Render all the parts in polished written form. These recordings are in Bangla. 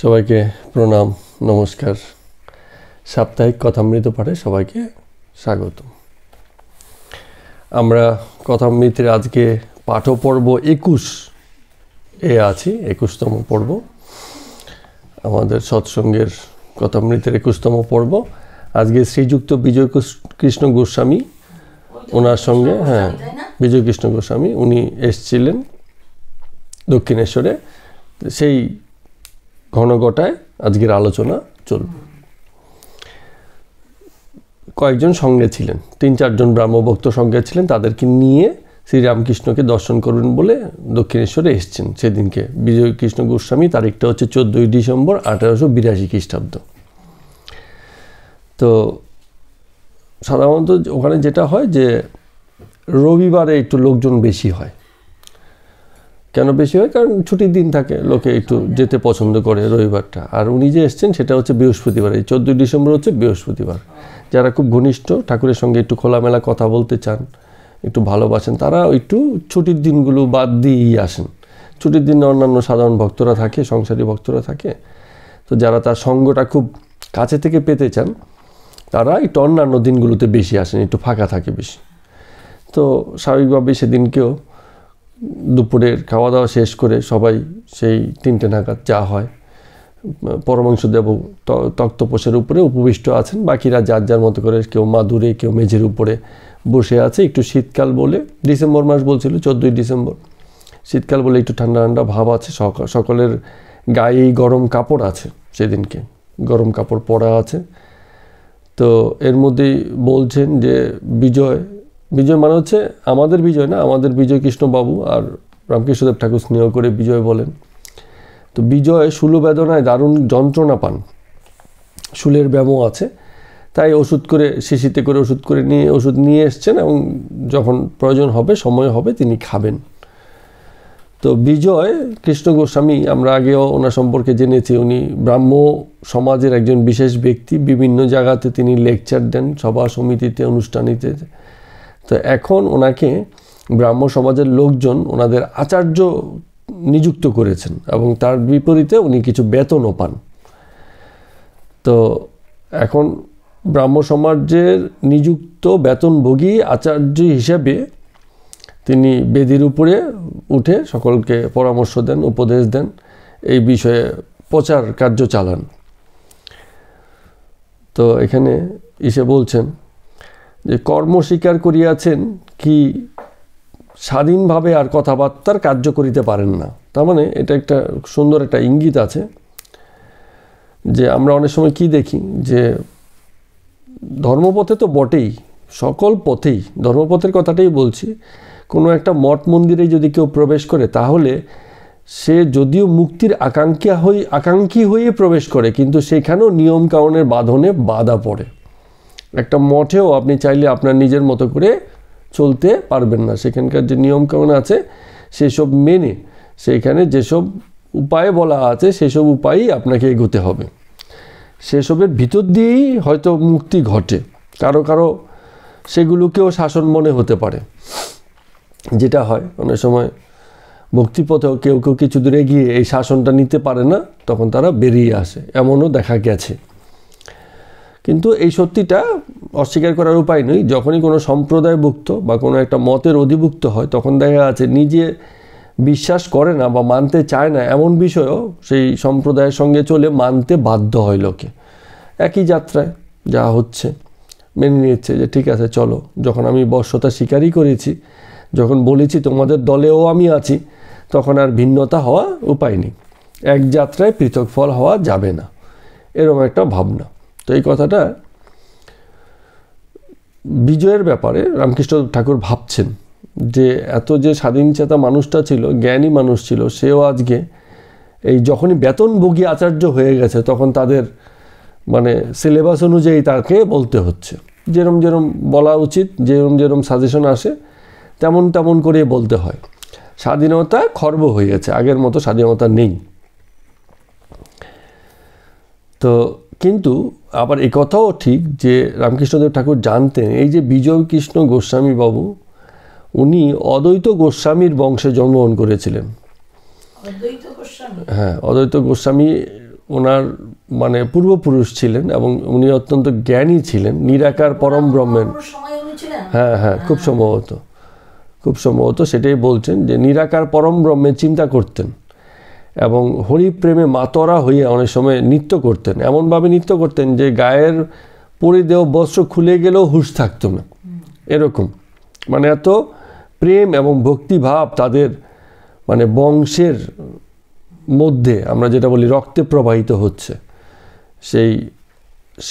সবাইকে প্রণাম, নমস্কার। সাপ্তাহিক কথামৃত পাঠে সবাইকে স্বাগত। আমরা কথামৃতের আজকে পাঠ পর্ব 21 এ আছি, 21তম পর্ব। আমাদের সৎসঙ্গের কথামৃতের 21তম পর্ব। আজকে শ্রীযুক্ত বিজয় কৃষ্ণ গোস্বামী, ওনার সঙ্গে বিজয় কৃষ্ণ গোস্বামী উনি এসছিলেন দক্ষিণেশ্বরে। সেই ঘনঘটায় আজকের আলোচনা চলবে। কয়েকজন সঙ্গে ছিলেন, 3-4 জন ব্রাহ্মভক্ত সঙ্গে ছিলেন, তাদেরকে নিয়ে শ্রীরামকৃষ্ণকে দর্শন করবেন বলে দক্ষিণেশ্বরে এসছেন সেদিনকে। বিজয় কৃষ্ণ গোস্বামী, তারিখটা হচ্ছে 14 ডিসেম্বর 1882 খ্রিস্টাব্দ। তো সাধারণত ওখানে যেটা হয় যে রবিবারে একটু লোকজন বেশি হয়। কেন বেশি হয়? কারণ ছুটির দিন থাকে, লোকে একটু যেতে পছন্দ করে রবিবারটা। আর উনি যে এসছেন সেটা হচ্ছে বৃহস্পতিবার, এই 14 ডিসেম্বর হচ্ছে বৃহস্পতিবার। যারা খুব ঘনিষ্ঠ, ঠাকুরের সঙ্গে একটু খোলামেলা কথা বলতে চান, একটু ভালোবাসেন, তারা একটু ছুটির দিনগুলো বাদ দিয়েই আসেন। ছুটির দিনে অন্যান্য সাধারণ ভক্তরা থাকে, সংসারী ভক্তরা থাকে। তো যারা তার সঙ্গটা খুব কাছে থেকে পেতে চান, তারা একটু অন্যান্য দিনগুলোতে বেশি আসেন, একটু ফাঁকা থাকে বেশি। তো স্বাভাবিকভাবে সেদিনকেও দুপুরের খাওয়া দাওয়া শেষ করে সবাই সেই 3টে নাগাদ যা হয়, পরমাংশদেব তক্তপোষের উপরে উপবিষ্ট আছেন, বাকিরা যার যার মতো করে, কেউ মাদুরে, কেউ মেঝের উপরে বসে আছে। একটু শীতকাল বলে, ডিসেম্বর মাস বলছিল, 14 ডিসেম্বর, শীতকাল বলে একটু ঠান্ডা ঠান্ডা ভাব আছে। সকলের গায়েই গরম কাপড় আছে, সেদিনকে গরম কাপড় পরা আছে। তো এর মধ্যেই বলছেন যে বিজয় মানে হচ্ছে আমাদের বিজয় না, আমাদের বিজয় কৃষ্ণ বাবু আর রামকৃষ্ণদেব ঠাকুর স্নেহ করে বিজয় বলেন। তো বিজয় শূলবেদনায় দারুণ যন্ত্রণা পান, শূলের ব্যামো আছে, তাই ওষুধ করে শিশিতে করে ওষুধ নিয়ে এসছেন এবং যখন প্রয়োজন হবে, সময় হবে, তিনি খাবেন। তো বিজয় কৃষ্ণ গোস্বামী, আমরা আগেও ওনার সম্পর্কে জেনেছি, উনি ব্রাহ্ম সমাজের একজন বিশেষ ব্যক্তি। বিভিন্ন জায়গাতে তিনি লেকচার দেন, সভা সমিতিতে, অনুষ্ঠানিতে। তো এখন ওনাকে ব্রাহ্ম সমাজের লোকজন ওনাদের আচার্য নিযুক্ত করেছেন এবং তার বিপরীতে উনি কিছু বেতনও পান। তো এখন ব্রাহ্ম সমাজের নিযুক্ত বেতনভোগী আচার্য হিসেবে তিনি বেদির উপরে উঠে সকলকে পরামর্শ দেন, উপদেশ দেন, এই বিষয়ে প্রচার কার্য চালান। তো এখানে এসে বলছেন যে কর্ম স্বীকার করিয়াছেন কি স্বাধীনভাবে আর কথাবার্তার কার্য করিতে পারেন না। তার মানে এটা একটা সুন্দর একটা ইঙ্গিত আছে যে আমরা অনেক সময় কি দেখি যে ধর্মপথে তো বটেই, সকল পথেই, ধর্মপথের কথাটাই বলছি, কোনো একটা মঠ মন্দিরে যদি কেউ প্রবেশ করে, তাহলে সে যদিও মুক্তির আকাঙ্ক্ষী হয়ে প্রবেশ করে, কিন্তু সেখানেও নিয়ম কানুনের বাঁধনে বাধা পড়ে। একটা মঠেও আপনি চাইলে আপনার নিজের মতো করে চলতে পারবেন না। সেখানকার যে নিয়ম কানুন আছে সেসব মেনে, সেইখানে যেসব উপায় বলা আছে সেসব উপায়ই আপনাকে এগোতে হবে। সেসবের ভিতর দিয়েই হয়তো মুক্তি ঘটে। কারো সেগুলোকেও শাসন মনে হতে পারে। যেটা হয় অনেক সময় ভক্তিপথেও কেউ কিছু দূরে গিয়ে এই শাসনটা নিতে পারে না, তখন তারা বেরিয়ে আসে, এমনও দেখা গেছে। কিন্তু এই সত্যিটা অস্বীকার করার উপায় নেই। যখনই কোনো সম্প্রদায়ভুক্ত বা কোনো একটা মতের অধিভুক্ত হয়, তখন দেখা যাচ্ছে নিজে বিশ্বাস করে না বা মানতে চায় না এমন বিষয়ও সেই সম্প্রদায়ের সঙ্গে চলে মানতে বাধ্য হয় লোকে। একই যাত্রায় যা হচ্ছে মেনে নিচ্ছে যে ঠিক আছে চলো, যখন আমি বশ্যতা স্বীকারই করেছি, যখন বলেছি তোমাদের দলেও আমি আছি, তখন আর ভিন্নতা হওয়া উপায় নেই, এক যাত্রায় পৃথক ফল হওয়া যাবে না, এরকম একটা ভাবনা। তো এই কথাটা বিজয়ের ব্যাপারে রামকৃষ্ণ ঠাকুর ভাবছেন যে এত যে স্বাধীনচেতা মানুষটা ছিল, জ্ঞানী মানুষ ছিল, সেও আজকে এই যখনই বেতনভোগী আচার্য হয়ে গেছে, তখন তাদের মানে সিলেবাস অনুযায়ী তাকে বলতে হচ্ছে। যেরম বলা উচিত, যেরম সাজেশন আসে তেমন করে বলতে হয়। স্বাধীনতা খর্ব হয়ে গেছে, আগের মতো স্বাধীনতা নেই। তো কিন্তু আবার এই কথাও ঠিক যে রামকৃষ্ণদেব ঠাকুর জানতেন এই যে বিজয় কৃষ্ণ গোস্বামী বাবু, উনি অদ্বৈত গোস্বামীর বংশে জন্মগ্রহণ করেছিলেন। হ্যাঁ, অদ্বৈত গোস্বামী ওনার মানে পূর্বপুরুষ ছিলেন এবং উনি অত্যন্ত জ্ঞানী ছিলেন, নিরাকার পরম ব্রহ্মের। হ্যাঁ, খুব সম্ভবত সেটাই বলছেন যে নিরাকার পরম ব্রহ্মের চিন্তা করতেন এবং হরিপ্রেমে মাতরা হয়ে অনেক সময় নৃত্য করতেন, এমনভাবে নৃত্য করতেন যে গায়ের পরিধেয় বস্ত্র খুলে গেলেও হুঁশ থাকতো না, এরকম। মানে এত প্রেম এবং ভক্তিভাব তাদের মানে বংশের মধ্যে, আমরা যেটা বলি রক্তে প্রবাহিত হচ্ছে,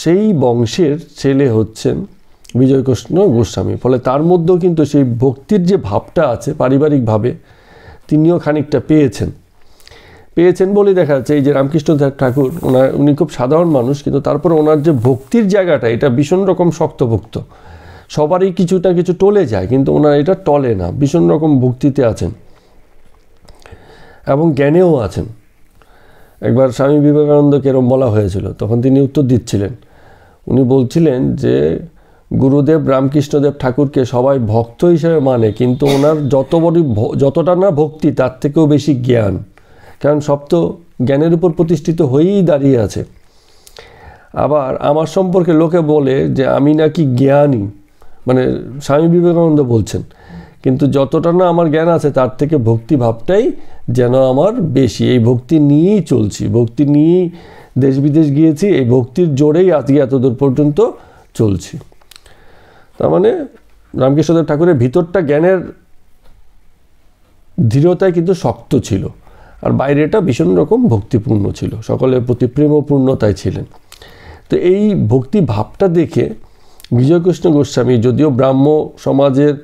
সেই বংশের ছেলে হচ্ছেন বিজয়কৃষ্ণ গোস্বামী। ফলে তার মধ্যেও কিন্তু সেই ভক্তির যে ভাবটা আছে পারিবারিকভাবে তিনিও খানিকটা পেয়েছেন বলে দেখা যাচ্ছে। এই যে রামকৃষ্ণ ঠাকুর উনি খুব সাধারণ মানুষ, কিন্তু তারপরে ওনার যে ভক্তির জায়গাটা এটা ভীষণ রকম শক্তভক্ত। সবারই কিছুটা কিছু টলে যায়, কিন্তু ওনার এটা টলে না, ভীষণ রকম ভক্তিতে আছেন এবং জ্ঞানেও আছেন। একবার স্বামী বিবেকানন্দকে এরকম বলা হয়েছিল, তখন তিনি উত্তর দিচ্ছিলেন। উনি বলছিলেন যে গুরুদেব রামকৃষ্ণদেব ঠাকুরকে সবাই ভক্ত হিসেবে মানে, কিন্তু ওনার যতটা না ভক্তি তার থেকেও বেশি জ্ঞান, কারণ সব তো জ্ঞানের উপর প্রতিষ্ঠিত হয়েই দাঁড়িয়ে আছে। আবার আমার সম্পর্কে লোকে বলে যে আমি নাকি জ্ঞানী, মানে স্বামী বিবেকানন্দ বলছেন, কিন্তু যতটা না আমার জ্ঞান আছে তার থেকে ভক্তি ভাবটাই যেন আমার বেশি। এই ভক্তি নিয়েই চলছি, ভক্তি নিয়েই দেশ বিদেশ গিয়েছি, এই ভক্তির জোরেই আজকে এতদূর পর্যন্ত চলছি। তার মানে রামকৃষ্ণদেব ঠাকুরের ভিতরটা জ্ঞানের দৃঢ়তায় কিন্তু শক্ত ছিল, আর বাইরেটা ভীষণ রকম ভক্তিপূর্ণ ছিল, সকলের প্রতি প্রেমপূর্ণতায় ছিলেন। তো এই ভক্তি ভাবটা দেখে বিজয়কৃষ্ণ গোস্বামী যদিও ব্রাহ্ম সমাজের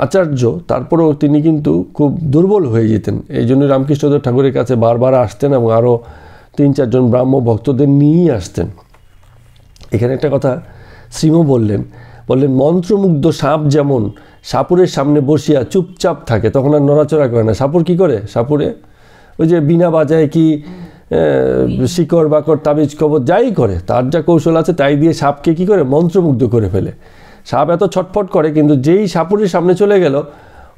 আচার্য, তারপরেও তিনি কিন্তু খুব দুর্বল হয়ে যেতেন। এই জন্য রামকৃষ্ণদেব ঠাকুরের কাছে বারবার আসতেন এবং আরও 3-4 জন ব্রাহ্ম ভক্তদের নিয়েই আসতেন। এখানে একটা কথা শ্রীম বললেন মন্ত্রমুগ্ধ সাপ যেমন সাপুরের সামনে বসিয়া চুপচাপ থাকে, তখন আর নড়াচড়া করে না। সাপুর কি করে? সাপুরে ওই যে বিনা বাজায় কি শিকড় বাকড় তাবিজ কবর যাই করে, তার যা কৌশল আছে তাই দিয়ে সাপকে কি করে মন্ত্রমুগ্ধ করে ফেলে। সাপ এত ছটফট করে, কিন্তু যেই সাপুরের সামনে চলে গেল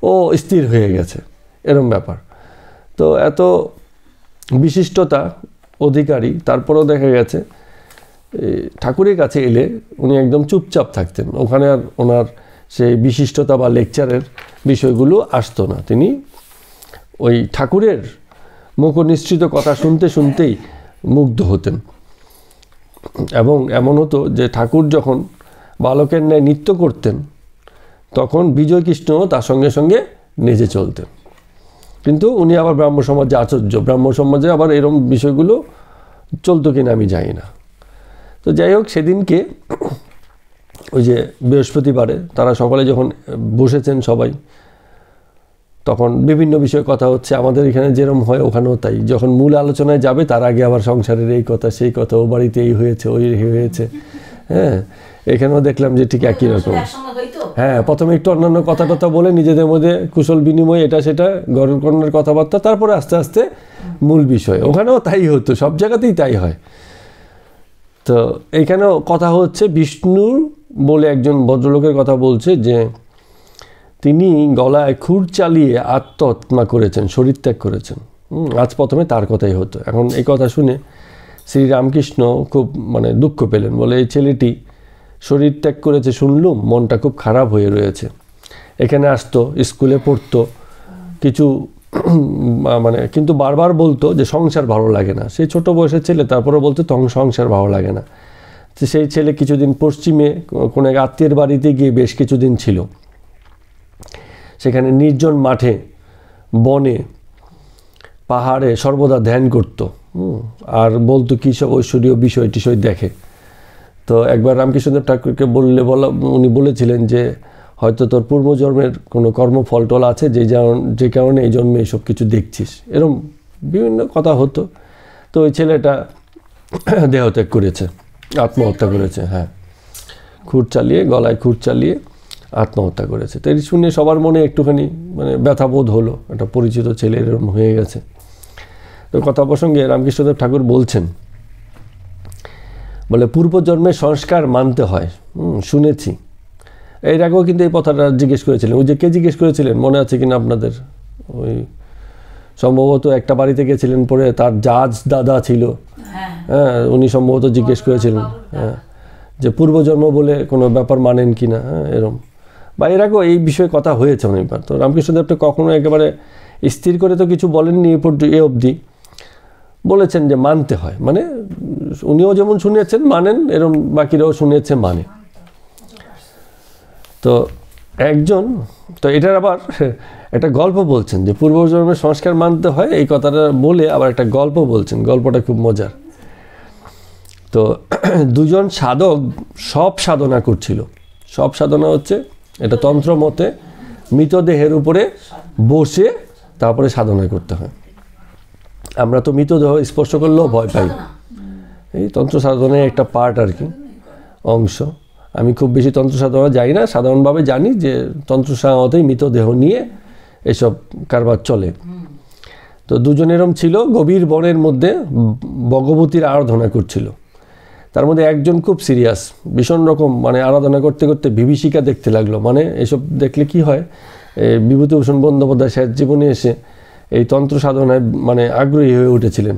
ও স্থির হয়ে গেছে, এরম ব্যাপার। তো এত বিশিষ্টতা অধিকারী, তারপরেও দেখা গেছে ঠাকুরের কাছে এলে উনি একদম চুপচাপ থাকতেন। ওখানে আর ওনার সেই বিশিষ্টতা বা লেকচারের বিষয়গুলো আসতো না। তিনি ওই ঠাকুরের মুখনিসৃত কথা শুনতে শুনতেই মুগ্ধ হতেন। এবং এমন হতো যে ঠাকুর যখন বালকের ন্যায় নৃত্য করতেন, তখন বিজয়কৃষ্ণ তার সঙ্গে সঙ্গে নেচে চলতেন। কিন্তু উনি আবার ব্রাহ্ম সমাজে আচার্য, ব্রাহ্ম সমাজে আবার এরকম বিষয়গুলো চলতো কিনা আমি জানি না। তো যাই হোক, সেদিনকে ওই যে বৃহস্পতিবারে তারা সকলে যখন বসেছেন সবাই, তখন বিভিন্ন বিষয়ে কথা হচ্ছে। আমাদের এখানে যেরকম হয় ওখানেও তাই, যখন মূল আলোচনায় যাবে তার আগে আবার সংসারের এই কথা সেই কথা, ও বাড়িতে এই হয়েছে ওই হয়েছে। হ্যাঁ, এখানেও দেখলাম যে ঠিক একই রকম। হ্যাঁ, প্রথমে একটু অন্যান্য কথা টথা বলে নিজেদের মধ্যে কুশল বিনিময়, এটা সেটা গরুর কন্যার কথাবার্তা, তারপরে আস্তে আস্তে মূল বিষয়। ওখানেও তাই হতো, সব জায়গাতেই তাই হয়। তো এইখানেও কথা হচ্ছে বিষ্ণু বলে একজন ভদ্রলোকের কথা বলছে যে তিনি গলায় খুর চালিয়ে আত্মহত্যা করেছেন, শরীর ত্যাগ করেছেন। আজ প্রথমে তার কথাই হতো। এখন এই কথা শুনে শ্রী রামকৃষ্ণ খুব মানে দুঃখ পেলেন, বলে এই ছেলেটি শরীর ত্যাগ করেছে শুনলুম, মনটা খুব খারাপ হয়ে রয়েছে। এখানে আসতো, স্কুলে পড়তো কিছু মানে, কিন্তু বারবার বলতো যে সংসার ভালো লাগে না। সেই ছোট বয়সের ছেলে, তারপরে বলতো সংসার ভালো লাগে না। সেই ছেলে কিছুদিন পশ্চিমে কোনো এক আত্মীয়ের বাড়িতে গিয়ে বেশ কিছুদিন ছিল। সেখানে নির্জন মাঠে, বনে, পাহাড়ে সর্বদা ধ্যান করত, আর বলতো কী সব ঐশ্বরীয় বিষয় টিষয় দেখে। তো একবার রামকৃষ্ণদেব ঠাকুরকে উনি বলেছিলেন যে হয়তো তোর পূর্বজন্মের কোনো কর্মফল টল আছে, যে কারণে এই জন্মে এইসব কিছু দেখছিস, এরম বিভিন্ন কথা হতো। তো ওই ছেলেটা দেহত্যাগ করেছে, আত্মহত্যা করেছে। হ্যাঁ, গলায় খুর চালিয়ে আত্মহত্যা করেছে। তো এই শুনে সবার মনে একটুখানি মানে ব্যথাবোধ হলো, একটা পরিচিত ছেলে এরকম হয়ে গেছে। তো কথা প্রসঙ্গে রামকৃষ্ণদেব ঠাকুর বলছেন, বলে পূর্বজন্মের সংস্কার মানতে হয়। শুনেছি। এর আগেও কিন্তু এই কথাটা জিজ্ঞেস করেছিলেন। ওই যে কে জিজ্ঞেস করেছিলেন মনে আছে কিনা আপনাদের? ওই সম্ভবত একটা বাড়িতে গেছিলেন, পরে তার জাজ দাদা ছিল, হ্যাঁ, উনি সম্ভবত জিজ্ঞেস করেছিলেন হ্যাঁ যে পূর্বজন্ম বলে কোনো ব্যাপার মানেন কি না, হ্যাঁ এরম, বা এর আগেও এই বিষয়ে কথা হয়েছে অনেকবার। তো রামকৃষ্ণদেব তো কখনো একেবারে স্থির করে তো কিছু বলেননি এ অবধি, বলেছেন যে মানতে হয়, মানে উনিও যেমন শুনেছেন মানেন, এরম বাকিরাও শুনেছে মানে। তো একজন, তো এটার আবার একটা গল্প বলছেন যে পূর্বজন্মের সংস্কার মানতে হয়, এই কথাটা বলে আবার একটা গল্প বলছেন, গল্পটা খুব মজার। তো দুজন সাধক সব সাধনা করছিল, সব সাধনা হচ্ছে এটা তন্ত্র মতে মৃতদেহের উপরে বসে তারপরে সাধনা করতে হয়। আমরা তো মৃতদেহ স্পর্শ করলেও ভয় পাই, এই তন্ত্র সাধনায় একটা পার্ট আর কি, অংশ। আমি খুব বেশি তন্ত্র সাধনা যাই না, সাধারণভাবে জানি যে তন্ত্র সাধনাতেই মৃতদেহ নিয়ে এসব কারবার চলে। তো দুজন এরম ছিল, গভীর বনের মধ্যে ভগবতীর আরাধনা করছিল। তার মধ্যে একজন খুব সিরিয়াস, ভীষণ রকম, মানে আরাধনা করতে করতে বিভীষিকা দেখতে লাগলো। মানে এসব দেখলে কি হয়, বিভূতিভূষণ বন্দ্যোপাধ্যায় শেষ জীবনে এসে এই তন্ত্র সাধনায় মানে আগ্রহী হয়ে উঠেছিলেন,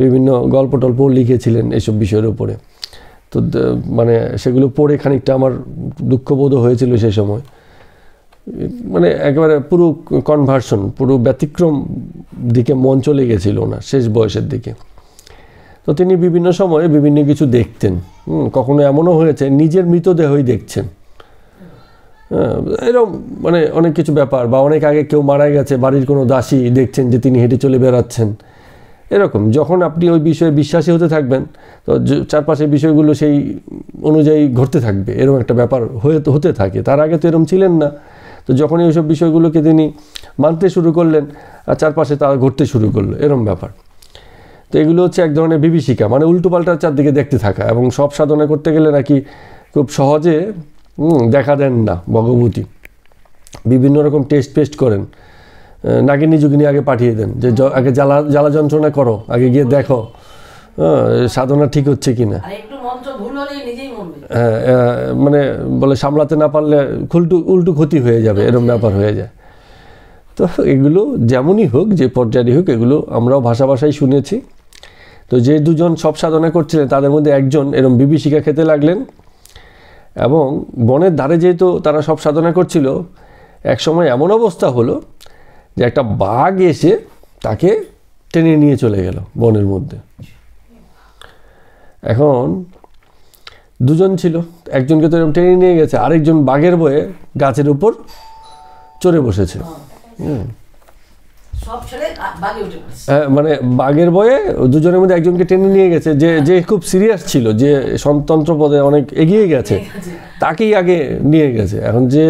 বিভিন্ন গল্প টল্প লিখেছিলেন এইসব বিষয়ের উপরে। তো মানে সেগুলো পড়ে খানিকটা আমার দুঃখবোধ হয়েছিল সেই সময়, মানে একেবারে পুরো কনভার্সন, পুরো ব্যতিক্রম দিকে মন চলে গেছিল না শেষ বয়সের দিকে। তো তিনি বিভিন্ন সময়ে বিভিন্ন কিছু দেখতেন, কখনো এমনও হয়েছে নিজের মৃতদেহই দেখছেন, এরকম মানে অনেক কিছু ব্যাপার। বা অনেক আগে কেউ মারা গেছে, বাড়ির কোনো দাসী দেখছেন যে তিনি হেঁটে চলে বেড়াচ্ছেন, এরকম। যখন আপনি ওই বিষয়ে বিশ্বাসী হতে থাকবেন তো চারপাশের বিষয়গুলো সেই অনুযায়ী ঘটতে থাকবে, এরকম একটা ব্যাপার হতে থাকে। তার আগে তো এরকম ছিলেন না। তো যখনই ওইসব বিষয়গুলোকে তিনি মানতে শুরু করলেন আর চারপাশে তা ঘটতে শুরু করলো, এরকম ব্যাপার। তো এগুলো হচ্ছে এক ধরনের বিভীষিকা, মানে উল্টোপাল্টা চারদিকে দেখতে থাকা। এবং সব সাধনা করতে গেলে নাকি খুব সহজে দেখা দেন না ভগবতী, বিভিন্ন রকম টেস্ট পেস্ট করেন, নাগিনী যোগিনী আগে পাঠিয়ে দেন যে আগে জ্বালা যন্ত্রণা করো, আগে গিয়ে দেখো সাধনা ঠিক হচ্ছে কিনা। মানে বলে সামলাতে না পারলে উল্টো ক্ষতি হয়ে যাবে, এরকম ব্যাপার হয়ে যায়। তো এগুলো যেমনই হোক, যে পর্যায়ে হোক, এগুলো আমরাও ভাষায় শুনেছি। তো যে দুজন সব সাধনা করছিলেন তাদের মধ্যে একজন এরকম বিভীষিকা খেতে লাগলেন, এবং বনের ধারে যেহেতু তারা সব সাধনা করছিল, এক সময় এমন অবস্থা হলো যে একটা বাঘ এসে তাকে টেনে নিয়ে চলে গেল বনের মধ্যে। এখন দুজন ছিল, একজনকে তো এরকম টেনে নিয়ে গেছে, আরেকজন বাঘের ভয়ে গাছের উপর চড়ে বসেছে। মানে বাঘের ভয়ে দুজনের মধ্যে একজনকে টেনে নিয়ে গেছে, যে খুব সিরিয়াস ছিল, যে তন্ত্র পদে অনেক এগিয়ে গেছে, তাকেই আগে নিয়ে গেছে। এখন যে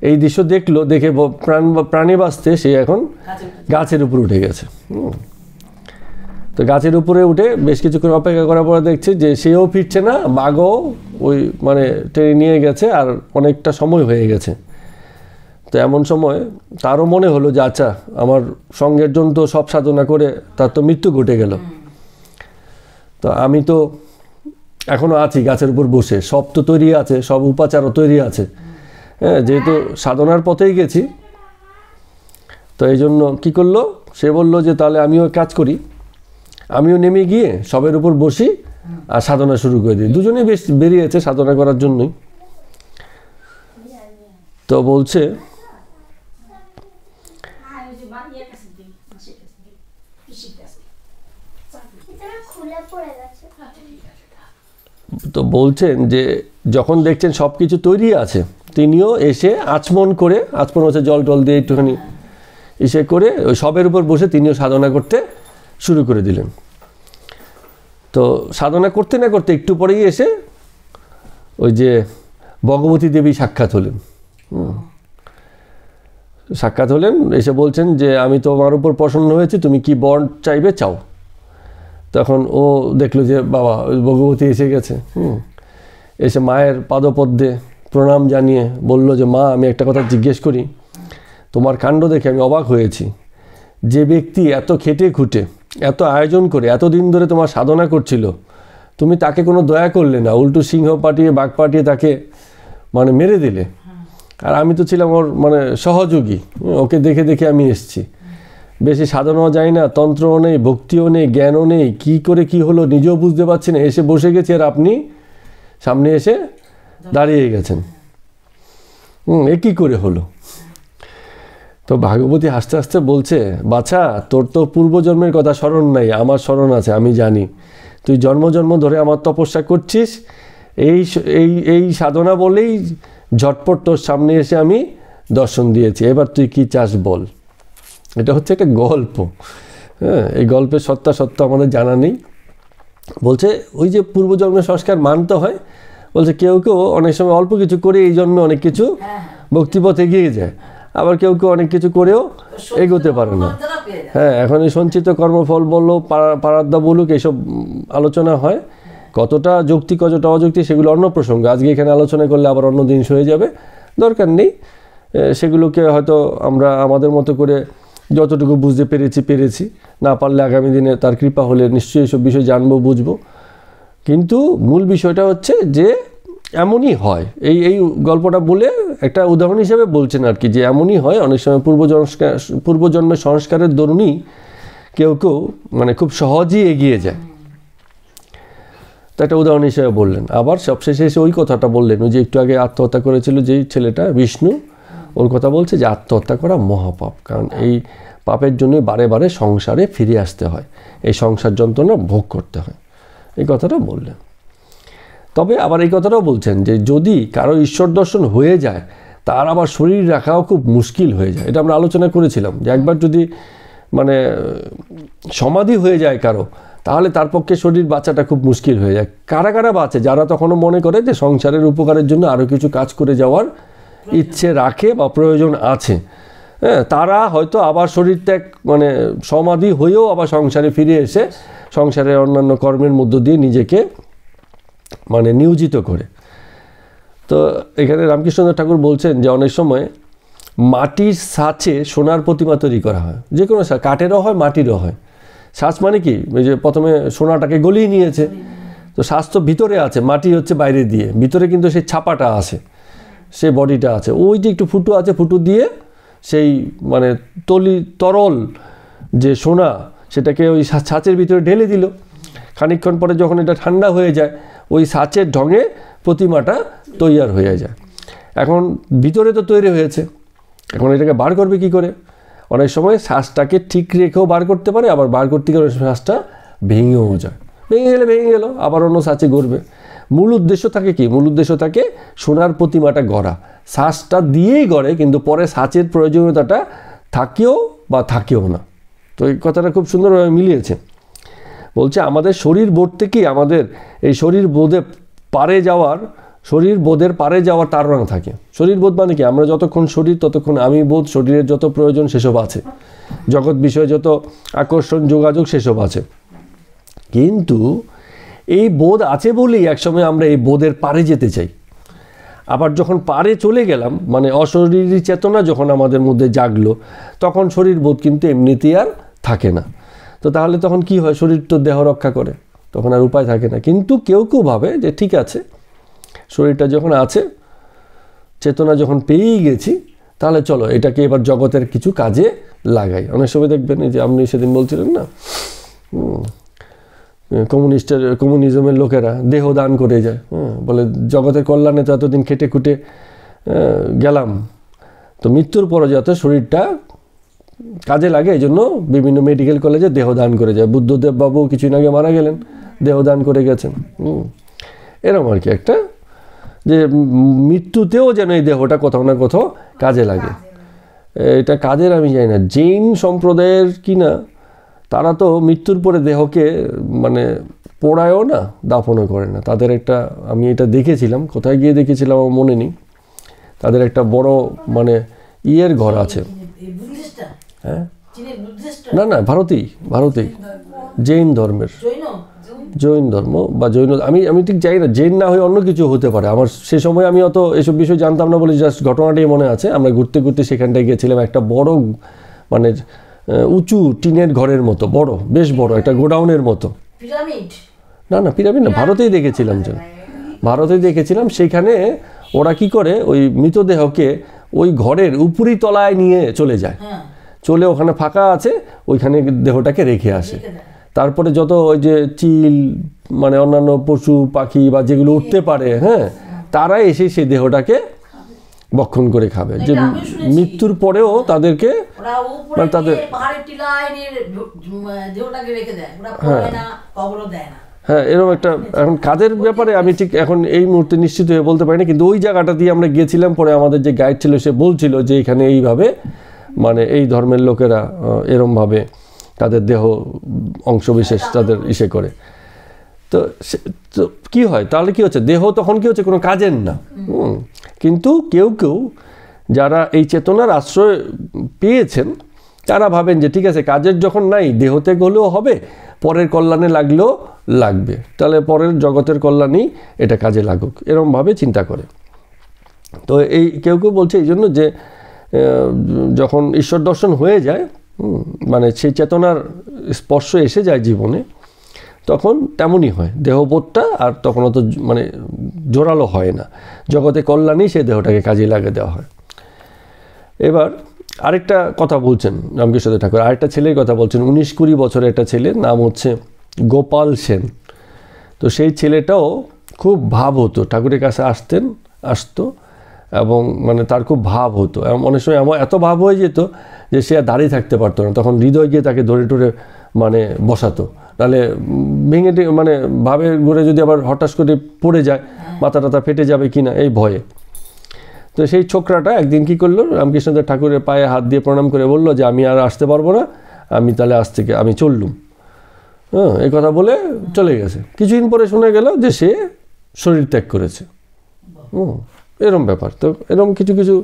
এই দৃশ্য দেখলো, দেখে প্রাণী বাঁচতে সে এখন গাছের উপর উঠে গেছে। তো গাছের উপরে উঠে বেশ কিছুক্ষণ অপেক্ষা করার পরে দেখছে যে সেও ফিরছে না, বাঘও ওই মানে টেনে নিয়ে গেছে, আর অনেকটা সময় হয়ে গেছে। তো এমন সময় তারও মনে হলো যে আচ্ছা, আমার সঙ্গের জন তো সব সাধনা করে তার তো মৃত্যু ঘটে গেল, তো আমি তো এখনও আছি গাছের উপর বসে, সব তো তৈরি আছে, সব উপাচারও তৈরি আছে, হ্যাঁ, যেহেতু সাধনার পথেই গেছি। তো এই জন্য কী করলো, সে বলল যে তাহলে আমিও কাজ করি, আমিও নেমে গিয়ে সবের উপর বসি আর সাধনা শুরু করে দিই। দুজনেই বেশ বেরিয়েছে সাধনা করার জন্যই। তো বলছে বলছেন যে যখন দেখছেন সব কিছু তৈরি আছে, তিনিও এসে আচমন করে, আচমন হচ্ছে জল টল দিয়ে একটুখানি এসে করে ওই সবের উপর বসে তিনিও সাধনা করতে শুরু করে দিলেন। তো সাধনা করতে না করতে একটু পরেই এসে ওই যে ভগবতী দেবী সাক্ষাৎ হলেন। সাক্ষাৎ হলেন, এসে বলছেন যে আমি তোমার উপর প্রসন্ন হয়েছি, তুমি কি বর চাইবে চাও। তখন ও দেখলো যে বাবা ভগবতী এসে গেছে, এসে মায়ের পাদপদ্মে প্রণাম জানিয়ে বলল যে মা, আমি একটা কথা জিজ্ঞেস করি, তোমার কাণ্ড দেখে আমি অবাক হয়েছি। যে ব্যক্তি এত খেটে খুঁটে, এত আয়োজন করে এতদিন ধরে তোমার সাধনা করছিল, তুমি তাকে কোনো দয়া করলে না, উল্টো সিংহ পাঠিয়ে বাঘ পাঠিয়ে তাকে মানে মেরে দিলে। আর আমি তো ছিলাম ওর মানে সহযোগী, ওকে দেখে দেখে আমি এসেছি। বেশি সাধনাও যায় না, তন্ত্রও নেই, ভক্তিও নেই, জ্ঞানও নেই, কী করে কি হলো নিজেও বুঝতে পারছি না, এসে বসে গেছি আর আপনি সামনে এসে দাঁড়িয়ে গেছেন। এ কী করে হলো? তো ভাগবতী হাসতে হাসতে বলছে, বাছা তোর তো পূর্বজন্মের কথা স্মরণ নাই, আমার স্মরণ আছে, আমি জানি তুই জন্ম জন্ম ধরে আমার তপস্যা করছিস, এই এই এই সাধনা বলেই ঝটপট তোর সামনে এসে আমি দর্শন দিয়েছি, এবার তুই কি চাস বল। এটা হচ্ছে একটা গল্প, হ্যাঁ, এই গল্পের সত্য আমাদের জানা নেই। বলছে ওই যে পূর্বজন্মের সংস্কার মানতে হয়, বলছে কেউ কেউ অনেক সময় অল্প কিছু করে এই জন্মে অনেক কিছু ভক্তিপথ এগিয়ে যায়, আবার কেউ কেউ অনেক কিছু করেও এগোতে পারে না। হ্যাঁ, এখন এই সঞ্চিত কর্মফল বললো, পারাদ্দা বলুক, এইসব আলোচনা হয়, কতটা যৌক্তিক কতটা অযৌক্তিক সেগুলো অন্য প্রসঙ্গ, আজকে এখানে আলোচনা করলে আবার অন্য জিনিস হয়ে যাবে, দরকার নেই। সেগুলোকে হয়তো আমরা আমাদের মতো করে যতটুকু বুঝতে পেরেছি, না পারলে আগামী দিনে তার কৃপা হলে নিশ্চয়ই এসব বিষয় জানবো, বুঝবো। কিন্তু মূল বিষয়টা হচ্ছে যে এমনই হয়, এই গল্পটা বলে একটা উদাহরণ হিসেবে বলছেন আর কি, যে এমনই হয় অনেক সময় পূর্বজন্মের সংস্কারের দরুনই কেউ কেউ মানে খুব সহজেই এগিয়ে যায়। তো একটা উদাহরণ হিসেবে বললেন। আবার সবশেষে এসে ওই কথাটা বললেন, ওই যে একটু আগে আত্মহত্যা করেছিল যেই ছেলেটা বিষ্ণু, ওর কথা বলছে যে আত্মহত্যা করা মহাপাপ, কারণ এই পাপের জন্যই বারে বারে সংসারে ফিরে আসতে হয়, এই সংসার যন্ত্রণা ভোগ করতে হয়, এই কথাটা বললেন। তবে আবার এই কথাটাও বলছেন যে যদি কারো ঈশ্বর দর্শন হয়ে যায় তার আবার শরীর রাখাও খুব মুশকিল হয়ে যায়। এটা আমরা আলোচনা করেছিলাম যে একবার যদি মানে সমাধি হয়ে যায় কারো, তাহলে তার পক্ষে শরীর বাঁচাটা খুব মুশকিল হয়ে যায়। কারা কারা বাঁচে? যারা তখনও মনে করে যে সংসারের উপকারের জন্য আরও কিছু কাজ করে যাওয়ার ইচ্ছে রাখে বা প্রয়োজন আছে, হ্যাঁ, তারা হয়তো আবার শরীর ত্যাগ মানে সমাধি হয়েও আবার সংসারে ফিরে এসে সংসারের অন্যান্য কর্মের মধ্য দিয়ে নিজেকে মানে নিয়োজিত করে। তো এখানে রামকৃষ্ণ ঠাকুর বলছেন যে অনেক সময় মাটির ছাঁচে সোনার প্রতিমা তৈরি করা হয়, যে কোনো কাঠেরও হয় মাটিরও হয়। ছাঁচ মানে কি, ওই যে প্রথমে সোনাটাকে গলিয়ে নিয়েছে, তো ছাঁচ তো ভিতরে আছে, মাটি হচ্ছে বাইরে দিয়ে, ভিতরে কিন্তু সেই ছাপাটা আছে, সেই বডিটা আছে, ওই যে একটু ফুটো আছে, ফুটো দিয়ে সেই মানে তরল যে সোনা সেটাকে ওই ছাঁচের ভিতরে ঢেলে দিল। খানিকক্ষণ পরে যখন এটা ঠান্ডা হয়ে যায়, ওই ছাঁচের ঢঙে প্রতিমাটা তৈয়ার হয়ে যায়। এখন ভিতরে তো তৈরি হয়েছে, এখন এটাকে বার করবে কি করে? অনেক সময় শ্বাসটাকে ঠিক রেখেও বার করতে পারে, আবার বার করতে গেলে শ্বাসটা ভেঙেও যায়, ভেঙে গেল আবার অন্য ছাঁচে গড়বে। মূল উদ্দেশ্য থাকে কি? মূল উদ্দেশ্য থাকে সোনার প্রতিমাটা গড়া, শ্বাসটা দিয়েই গড়ে, কিন্তু পরে ছাঁচের প্রয়োজনীয়তাটা থাকেও বা থাকেও না। তো এই কথাটা খুব সুন্দরভাবে মিলিয়েছে। বলছে আমাদের শরীর বোধ থেকেই আমাদের এই শরীর বোধের পারে যাওয়ার তাড়না থাকে। শরীর বোধ মানে কি? আমরা যতক্ষণ শরীর ততক্ষণ আমি বোধ, শরীরের যত প্রয়োজন সেসব আছে, জগৎ বিষয়ে যত আকর্ষণ যোগাযোগ সেসব আছে। কিন্তু এই বোধ আছে বলেই একসময় আমরা এই বোধের পারে যেতে চাই। আবার যখন পারে চলে গেলাম, মানে অশরীরী চেতনা যখন আমাদের মধ্যে জাগলো, তখন শরীর বোধ কিন্তু এমনিতেই আর থাকে না। তো তাহলে তখন কি হয়? শরীর তো দেহ রক্ষা করে, তখন আর উপায় থাকে না। কিন্তু কেউ কেউ ভাবে যে ঠিক আছে, শরীরটা যখন আছে, চেতনা যখন পেয়েই গেছি, তাহলে চলো এটাকে এবার জগতের কিছু কাজে লাগাই। অনেক সময় দেখবেন এই যে আপনি সেদিন বলছিলেন না, কমিউনিজমের লোকেরা দেহ দান করে যায়, বলে জগতের কল্যাণে তো এতদিন খেটে খুটে গেলাম, তো মৃত্যুর পরে যাতে শরীরটা কাজে লাগে, এই জন্য বিভিন্ন মেডিকেল কলেজে দেহ দান করে যায়। বুদ্ধদেব বাবু কিছুদিন আগে মারা গেলেন, দেহ দান করে গেছেন। এরকম আর কি একটা, যে মৃত্যুতেও যেন এই দেহটা কোথাও না কোথাও কাজে লাগে। এটা কাজের আমি জানি না, জৈন সম্প্রদায়ের কি না, তারা তো মৃত্যুর পরে দেহকে মানে পোড়ায়ও না, দাফনও করে না। তাদের একটা, আমি এটা দেখেছিলাম, কোথায় গিয়ে দেখেছিলাম আমার মনে নেই, তাদের একটা বড় মানে ইয়ের ঘর আছে। হ্যাঁ, না ভারতেই জৈন ধর্মের, জৈন ধর্ম বা জৈন, আমি ঠিক জানি না, জৈন না হয়ে অন্য কিছু হতে পারে। আমার সে সময় আমি অত এসব বিষয় জানতাম না বলে জাস্ট ঘটনাটাই মনে আছে। আমরা ঘুরতে সেখানটায় গিয়েছিলাম, একটা বড় মানে উঁচু টিনের ঘরের মতো, বড়, বেশ বড় একটা গোডাউনের মতো। না পিরামিড না, ভারতেই দেখেছিলাম। সেখানে ওরা কি করে, ওই মৃতদেহকে ওই ঘরের উপরি তলায় নিয়ে চলে যায়, চলে ওখানে ফাঁকা আছে ওইখানে দেহটাকে রেখে আসে। তারপরে যত ওই যে চিল মানে অন্যান্য পশু পাখি বা যেগুলো উঠতে পারে, হ্যাঁ, তারা এসে সেই দেহটাকে ভক্ষণ করে খাবে। যে মৃত্যুর পরেও তাদেরকে মানে তাদের হ্যাঁ এরকম একটা এখন কাজের ব্যাপারে আমি ঠিক এখন এই মুহূর্তে নিশ্চিত হয়ে বলতে পারি না, কিন্তু ওই জায়গাটা দিয়ে আমরা গিয়েছিলাম। পরে আমাদের যে গাইড ছিল সে বলছিল যে এখানে এইভাবে মানে এই ধর্মের লোকেরা এরমভাবে তাদের দেহ অংশবিশেষ তাদের ইসে করে। তো কি হয় তাহলে কি হচ্ছে, দেহ তখন কি হচ্ছে কোনো কাজের না। কিন্তু কেউ কেউ যারা এই চেতনার আশ্রয় পেয়েছেন তারা ভাবেন যে ঠিক আছে কাজের যখন নাই দেহতে গেলেও হবে, পরের কল্যাণে লাগলেও লাগবে, তাহলে পরের জগতের কল্যাণেই এটা কাজে লাগুক, এরমভাবে চিন্তা করে। তো এই কেউ কেউ বলছে এই জন্য যে যখন ঈশ্বর দর্শন হয়ে যায়, মানে সেই চেতনার স্পর্শ এসে যায় জীবনে, তখন তেমনই হয় দেহবোধটা আর তখন অত মানে জোরালো হয় না, জগতে কল্যাণেই সেই দেহটাকে কাজে লাগিয়ে দেওয়া হয়। এবার আরেকটা কথা বলছেন রামকৃষ্ণ ঠাকুর, আরেকটা ছেলের কথা বলছেন, 19-20 বছরের একটা ছেলে, নাম হচ্ছে গোপাল সেন। তো সেই ছেলেটাও খুব ভাব হতো, ঠাকুরের কাছে আসতো এবং মানে তার খুব ভাব হতো। অনেক সময় এত ভাব হয়ে যেত যে সে আর দাঁড়িয়ে থাকতে পারতো না, তখন হৃদয় গিয়ে তাকে ধরে টরে মানে বসাতো, নাহলে ভেঙে মানে ভাবে ঘুরে যদি আবার হঠাৎ করে পড়ে যায় মাথা টাথা ফেটে যাবে কিনা এই ভয়ে। তো সেই ছোকরাটা একদিন কী করলো, রামকৃষ্ণদেব ঠাকুরের পায়ে হাত দিয়ে প্রণাম করে বলল যে আমি আর আসতে পারবো না, আমি তাহলে আজ থেকে আমি চললুম। হ্যাঁ, এই কথা বলে চলে গেছে। কিছুদিন পরে শোনা গেল যে সে শরীর ত্যাগ করেছে। এরম ব্যাপার। তো এরম কিছু কিছু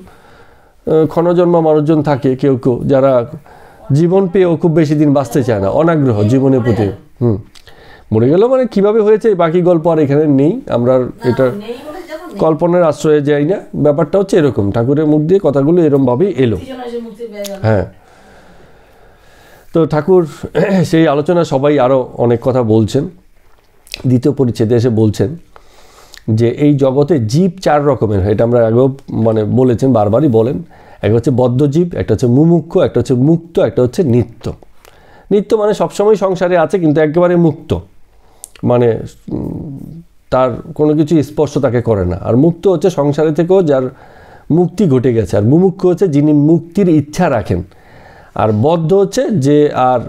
ক্ষণজন্মা মানুষজন থাকে কেউ কেউ যারা জীবন পেয়েও খুব বেশি দিন বাঁচতে চায় না, অনাগ্রহ জীবনের প্রতি। মরে গেল মানে কিভাবে হয়েছে বাকি গল্প আর এখানে নেই, আমরা এটা কল্পনার আশ্রয়ে যাই না। ব্যাপারটা হচ্ছে এরকম, ঠাকুরের মুখ দিয়ে কথাগুলো এরমভাবেই এলো। হ্যাঁ, তো ঠাকুর সেই আলোচনা সবাই আরও অনেক কথা বলছেন। দ্বিতীয় পরিচ্ছেদে এসে বলছেন যে এই জগতে জীব 4 রকমের হয়, এটা আমরা আগেও মানে বলেছেন, বারবারই বলেন। একটা হচ্ছে বদ্ধজীব, একটা হচ্ছে মুমুক্ষু, একটা হচ্ছে মুক্ত, একটা হচ্ছে নিত্য। নিত্য মানে সবসময় সংসারে আছে কিন্তু একেবারে মুক্ত, মানে তার কোনো কিছু স্পর্শ তাকে করে না। আর মুক্ত হচ্ছে সংসারে থেকেও যার মুক্তি ঘটে গেছে। আর মুমুক্ষু হচ্ছে যিনি মুক্তির ইচ্ছা রাখেন। আর বদ্ধ হচ্ছে যে আর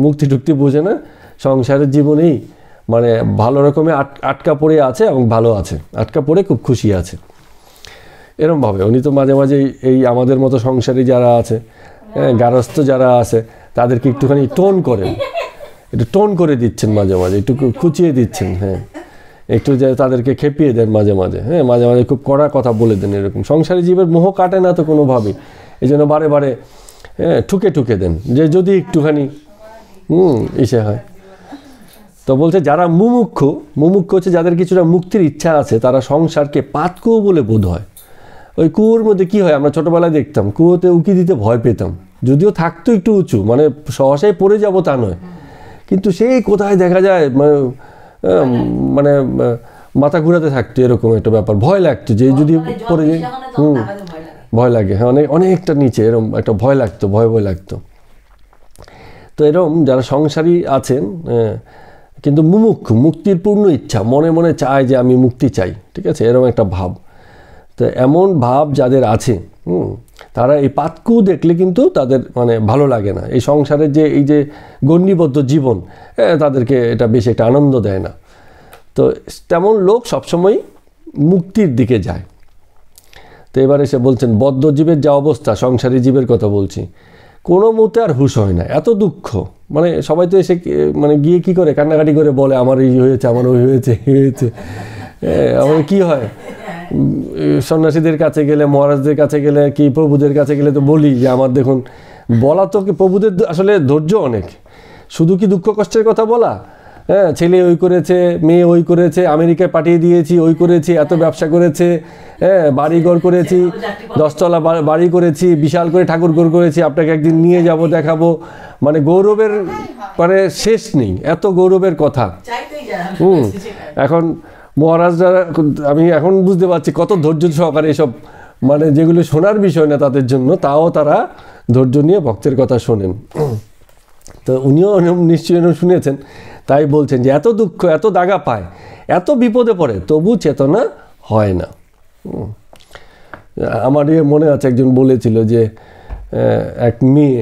মুক্তি টুক্তি বোঝে না, সংসারের জীবনেই মানে ভালো রকমে আটকা পড়ে আছে এবং ভালো আছে, আটকা পড়ে খুব খুশি আছে এরমভাবে। উনি তো মাঝে মাঝে এই আমাদের মতো সংসারী যারা আছে, গারস্থ যারা আছে, তাদেরকে একটুখানি টোন করেন, একটু টোন করে দিচ্ছেন মাঝে মাঝে, একটু খুঁচিয়ে দিচ্ছেন। হ্যাঁ, একটু যে তাদেরকে খেপিয়ে দেন মাঝে মাঝে। হ্যাঁ, মাঝে মাঝে খুব কড়া কথা বলে দেন। এরকম সংসারী জীবের মোহ কাটে না তো কোনোভাবেই, এই জন্য বারে বারে ঠুকে ঠুকে দেন যে যদি একটুখানি ইসে হয়। তো বলছে যারা মুমুক্ষু হচ্ছে যাদের কিছুটা মুক্তির ইচ্ছা আছে, তারা সংসারকে পাতকুয়ো বলে বোধ হয়। ওই কুয়োর মধ্যে কি হয়, আমরা ছোটোবেলায় দেখতাম কুয়োতে উকি দিতে ভয় পেতাম, যদিও থাকতো একটু উঁচু, মানে সহসাই পড়ে যাব তা নয়, কিন্তু সেই কোথায় দেখা যায় মানে মাথা ঘুরাতে থাকতো, এরকম একটা ব্যাপার, ভয় লাগতো যে যদি পড়ে যাই। ভয় লাগে, হ্যাঁ, অনেকটা নিচে, এরকম একটা ভয় লাগতো, ভয় লাগতো। তো এরকম যারা সংসারী আছেন কিন্তু মুমুক্ষু, মুক্তির পূর্ণ ইচ্ছা, মনে মনে চায় যে আমি মুক্তি চাই, ঠিক আছে, এরকম একটা ভাব। তো এমন ভাব যাদের আছে তারা এই পাতকুয়ো দেখলে কিন্তু তাদের মানে ভালো লাগে না। এই সংসারের যে এই যে গণ্ডিবদ্ধ জীবন, তাদেরকে এটা বেশি একটা আনন্দ দেয় না। তো তেমন লোক সবসময় মুক্তির দিকে যায়। তো এবার এসে বলছেন বদ্ধজীবের যা অবস্থা, সংসারী জীবের কথা বলছি, কোনো মতে আর হুঁশ হয় না, এত দুঃখ। মানে সবাই তো এসে মানে গিয়ে কি করে কান্নাকাটি করে বলে আমার এই হয়েছে, আমার ওই হয়েছে, আমার কি হয়। সন্ন্যাসীদের কাছে গেলে, মহারাজদের কাছে গেলে, কি প্রভুদের কাছে গেলে তো বলি যে আমার দেখুন, বলা তো প্রভুদের আসলে ধৈর্য অনেক, শুধু কি দুঃখ কষ্টের কথা বলা। হ্যাঁ, ছেলে ওই করেছে, মেয়ে ওই করেছে, আমেরিকায় পাঠিয়ে দিয়েছি, ওই করেছি, এত ব্যবসা করেছে, হ্যাঁ, বাড়িঘর করেছি, 10 তলা বাড়ি করেছি, বিশাল করে ঠাকুর ঘর করেছি, আপনাকে একদিন নিয়ে যাব দেখাবো, মানে গৌরবের মানে শেষ নেই, এত গৌরবের কথা। এখন মহারাজরা, আমি এখন বুঝতে পারছি কত ধৈর্য সহকারে এসব মানে যেগুলো শোনার বিষয় না তাদের জন্য, তাও তারা ধৈর্য নিয়ে ভক্তের কথা শোনেন। তো উনিও নিশ্চয়ই শুনেছেন, তাই বলছেন যে এত দুঃখ, এত দাগা পায়, এত বিপদে পড়ে, তবু চেতনা হয় না। আমার মনে আছে একজন বলেছিল যে এক মেয়ে,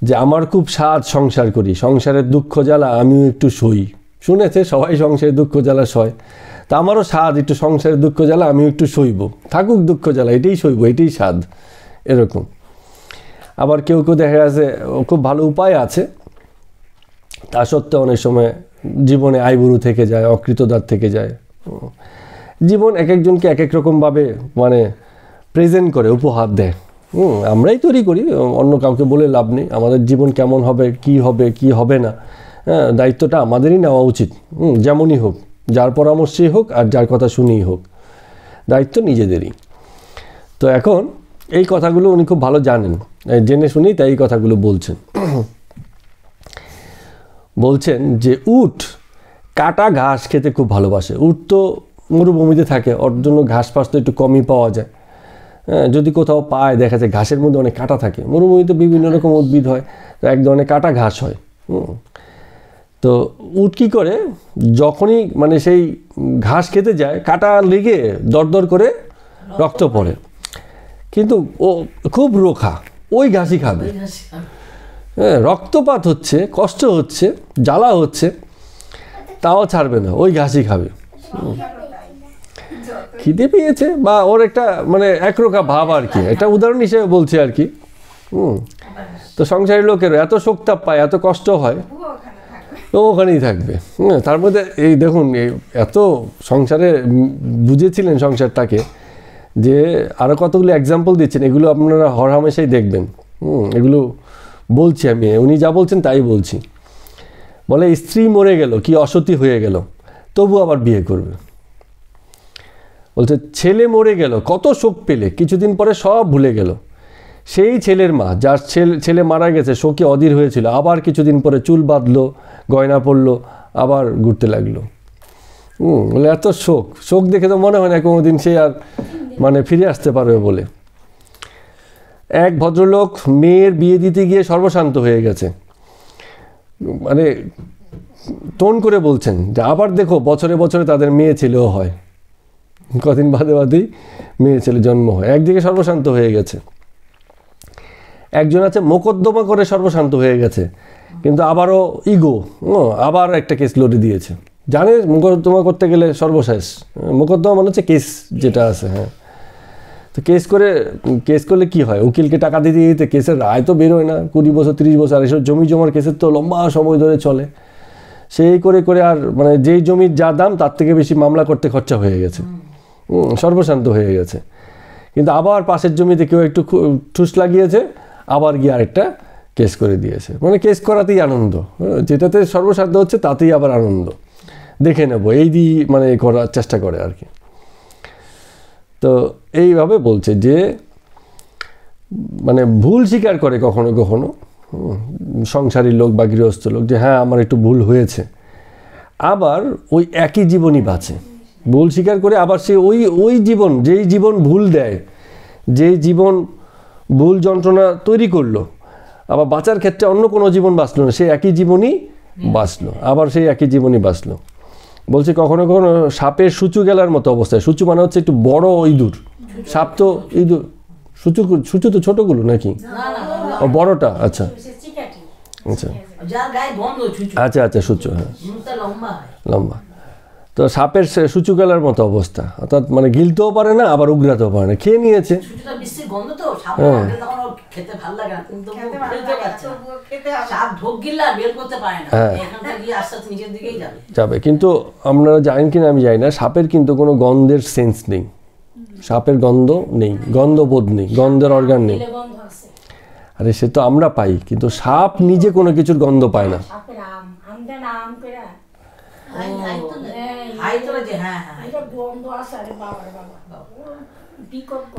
যে আমার খুব স্বাদ সংসার করি, সংসারের দুঃখ জ্বালা আমিও একটু সই। শুনেছে সবাই সংসারের দুঃখ জ্বালা সয়, তা আমারও স্বাদ একটু সংসারের দুঃখ জ্বালা আমিও একটু সইব, থাকুক দুঃখ জ্বালা, এটাই সইব, এটাই স্বাদ, এরকম। আবার কেউ কেউ দেখা গেছে খুব ভালো উপায় আছে, তা সত্ত্বেও অনেক সময় জীবনে আইবুড়ো থেকে যায়, অকৃতদার থেকে যায়। জীবন এক একজনকে এক এক রকমভাবে মানে প্রেজেন্ট করে, উপহার দেয়। আমরাই তৈরি করি, অন্য কাউকে বলে লাভ নেই। আমাদের জীবন কেমন হবে, কি হবে না, হ্যাঁ, দায়িত্বটা আমাদেরই নেওয়া উচিত। যেমনই হোক, যার পরামর্শেই হোক আর যার কথা শুনেই হোক, দায়িত্ব নিজেদেরই। তো এখন এই কথাগুলো উনি খুব ভালো জানেন, জেনে শুনেই তাই এই কথাগুলো বলছেন। বলছেন যে উট কাটা ঘাস খেতে খুব ভালোবাসে। উট তো মরুভূমিতে থাকে, ওর জন্য ঘাস ফাস তো একটু কমই পাওয়া যায়। যদি কোথাও পায়, দেখা যায় ঘাসের মধ্যে অনেক কাঁটা থাকে। মরুভূমিতে বিভিন্ন রকম উদ্ভিদ হয়, এক ধরনের কাটা ঘাস হয়। তো উট কী করে, যখনই মানে সেই ঘাস খেতে যায়, কাঁটা লেগে দরদর করে রক্ত পড়ে, কিন্তু ও খুব রোখা, ওই ঘাসই খাবে। হ্যাঁ, রক্তপাত হচ্ছে, কষ্ট হচ্ছে, জ্বালা হচ্ছে, তাও ছাড়বে না, ওই ঘাসই খাবে। খিদে পেয়েছে বা ওর একটা মানে একরোখা ভাব আর কি, একটা উদাহরণ হিসেবে বলছি আর কি। তো সংসারী লোকের এত শোকতাপ পায়, এত কষ্ট হয়, তো ওখানেই থাকবে। তার মধ্যে এই দেখুন, এত সংসারে বুঝেছিলেন সংসারটাকে, যে আরও কতগুলো এক্সাম্পল দিচ্ছেন, এগুলো আপনারা হরহামেশাই দেখবেন। এগুলো বলছি আমি, উনি যা বলছেন তাই বলছি। বলে স্ত্রী মরে গেল, কি অসতী হয়ে গেল, তবু আবার বিয়ে করবে। বলছে ছেলে মরে গেল, কত শোক পেলে, কিছুদিন পরে সব ভুলে গেল। সেই ছেলের মা, যার ছেলে মারা গেছে, শোকে অধীর হয়েছিল, আবার কিছুদিন পরে চুল বাঁধলো, গয়না পরলো, আবার ঘুরতে লাগলো। বলে এত শোক দেখে তো মনে হয় না কোনোদিন সে আর মানে ফিরে আসতে পারবে বলে। এক ভদ্রলোক মেয়ের বিয়ে দিতে গিয়ে সর্বশান্ত হয়ে গেছে, মানে টোন করে বলছেন যে আবার দেখো বছরে বছরে তাদের মেয়ে ছেলেও হয়, কদিন বাদে বাদেই মেয়ে ছেলে জন্ম হয়। একদিকে সর্বশান্ত হয়ে গেছে। একজন আছে মোকদ্দমা করে সর্বশান্ত হয়ে গেছে, কিন্তু আবারও ইগো, আবার একটা কেস লড়ে দিয়েছে। জানে মোকদ্দমা করতে গেলে সর্বশেষ, মোকদ্দমা মানে হচ্ছে কেস যেটা আছে। হ্যাঁ, তো কেস করলে কি হয়, উকিলকে টাকা দিতে দিতে কেসের রায় তো বেরোয় না, 20 বছর 30 বছর। আর এসব জমি জমার কেসের তো লম্বা সময় ধরে চলে। সেই করে করে আর মানে যেই জমির যা দাম তার থেকে বেশি মামলা করতে খরচা হয়ে গেছে, সর্বশান্ত হয়ে গেছে। কিন্তু আবার পাশের জমিতে কেউ একটু ঠুস লাগিয়েছে, আবার গিয়ে আরেকটা কেস করে দিয়েছে। মানে কেস করাতেই আনন্দ, যেটাতে সর্বশান্ত হচ্ছে তাতেই আবার আনন্দ, দেখে নেব এই দিয়ে মানে করার চেষ্টা করে আর কি। তো এইভাবে বলছে যে মানে ভুল স্বীকার করে কখনো কখনো সংসারী লোক বা গৃহস্থ লোক, যে হ্যাঁ আমার একটু ভুল হয়েছে, আবার ওই একই জীবনই বাঁচে। ভুল স্বীকার করে আবার সে ওই জীবন, যেই জীবন ভুল দেয়, যেই জীবন ভুল যন্ত্রণা তৈরি করলো, আবার বাঁচার ক্ষেত্রে অন্য কোনো জীবন বাঁচলো না, সে একই জীবনই বাঁচলো, আবার সেই একই জীবনই বাঁচলো। বলছে কখনো কখনো সাপের সূচু গেলার মতো অবস্থায়। সূচু মানে হচ্ছে একটু বড় ইঁদুর, সাপ তো ইঁদুর, সূচু তো ছোটগুলো নাকি, ও বড়টা, আচ্ছা আচ্ছা আচ্ছা আচ্ছা, সূচু, হ্যাঁ লম্বা। তো সাপের সূচু গেলার মতো অবস্থা, অর্থাৎ মানে গিলতেও পারে না, আবার উগড়াতেও পারে না, খেয়ে নিয়েছে। হ্যাঁ, যাবে। কিন্তু আপনারা জানেন কিনা আমি জানি না, সাপের কিন্তু কোনো গন্ধের সেন্স নেই, সাপের গন্ধ নেই, গন্ধবোধ নেই, গন্ধের অর্গান নেই। আরে সে তো আমরা পাই, কিন্তু সাপ নিজে কোনো কিছুর গন্ধ পায় না।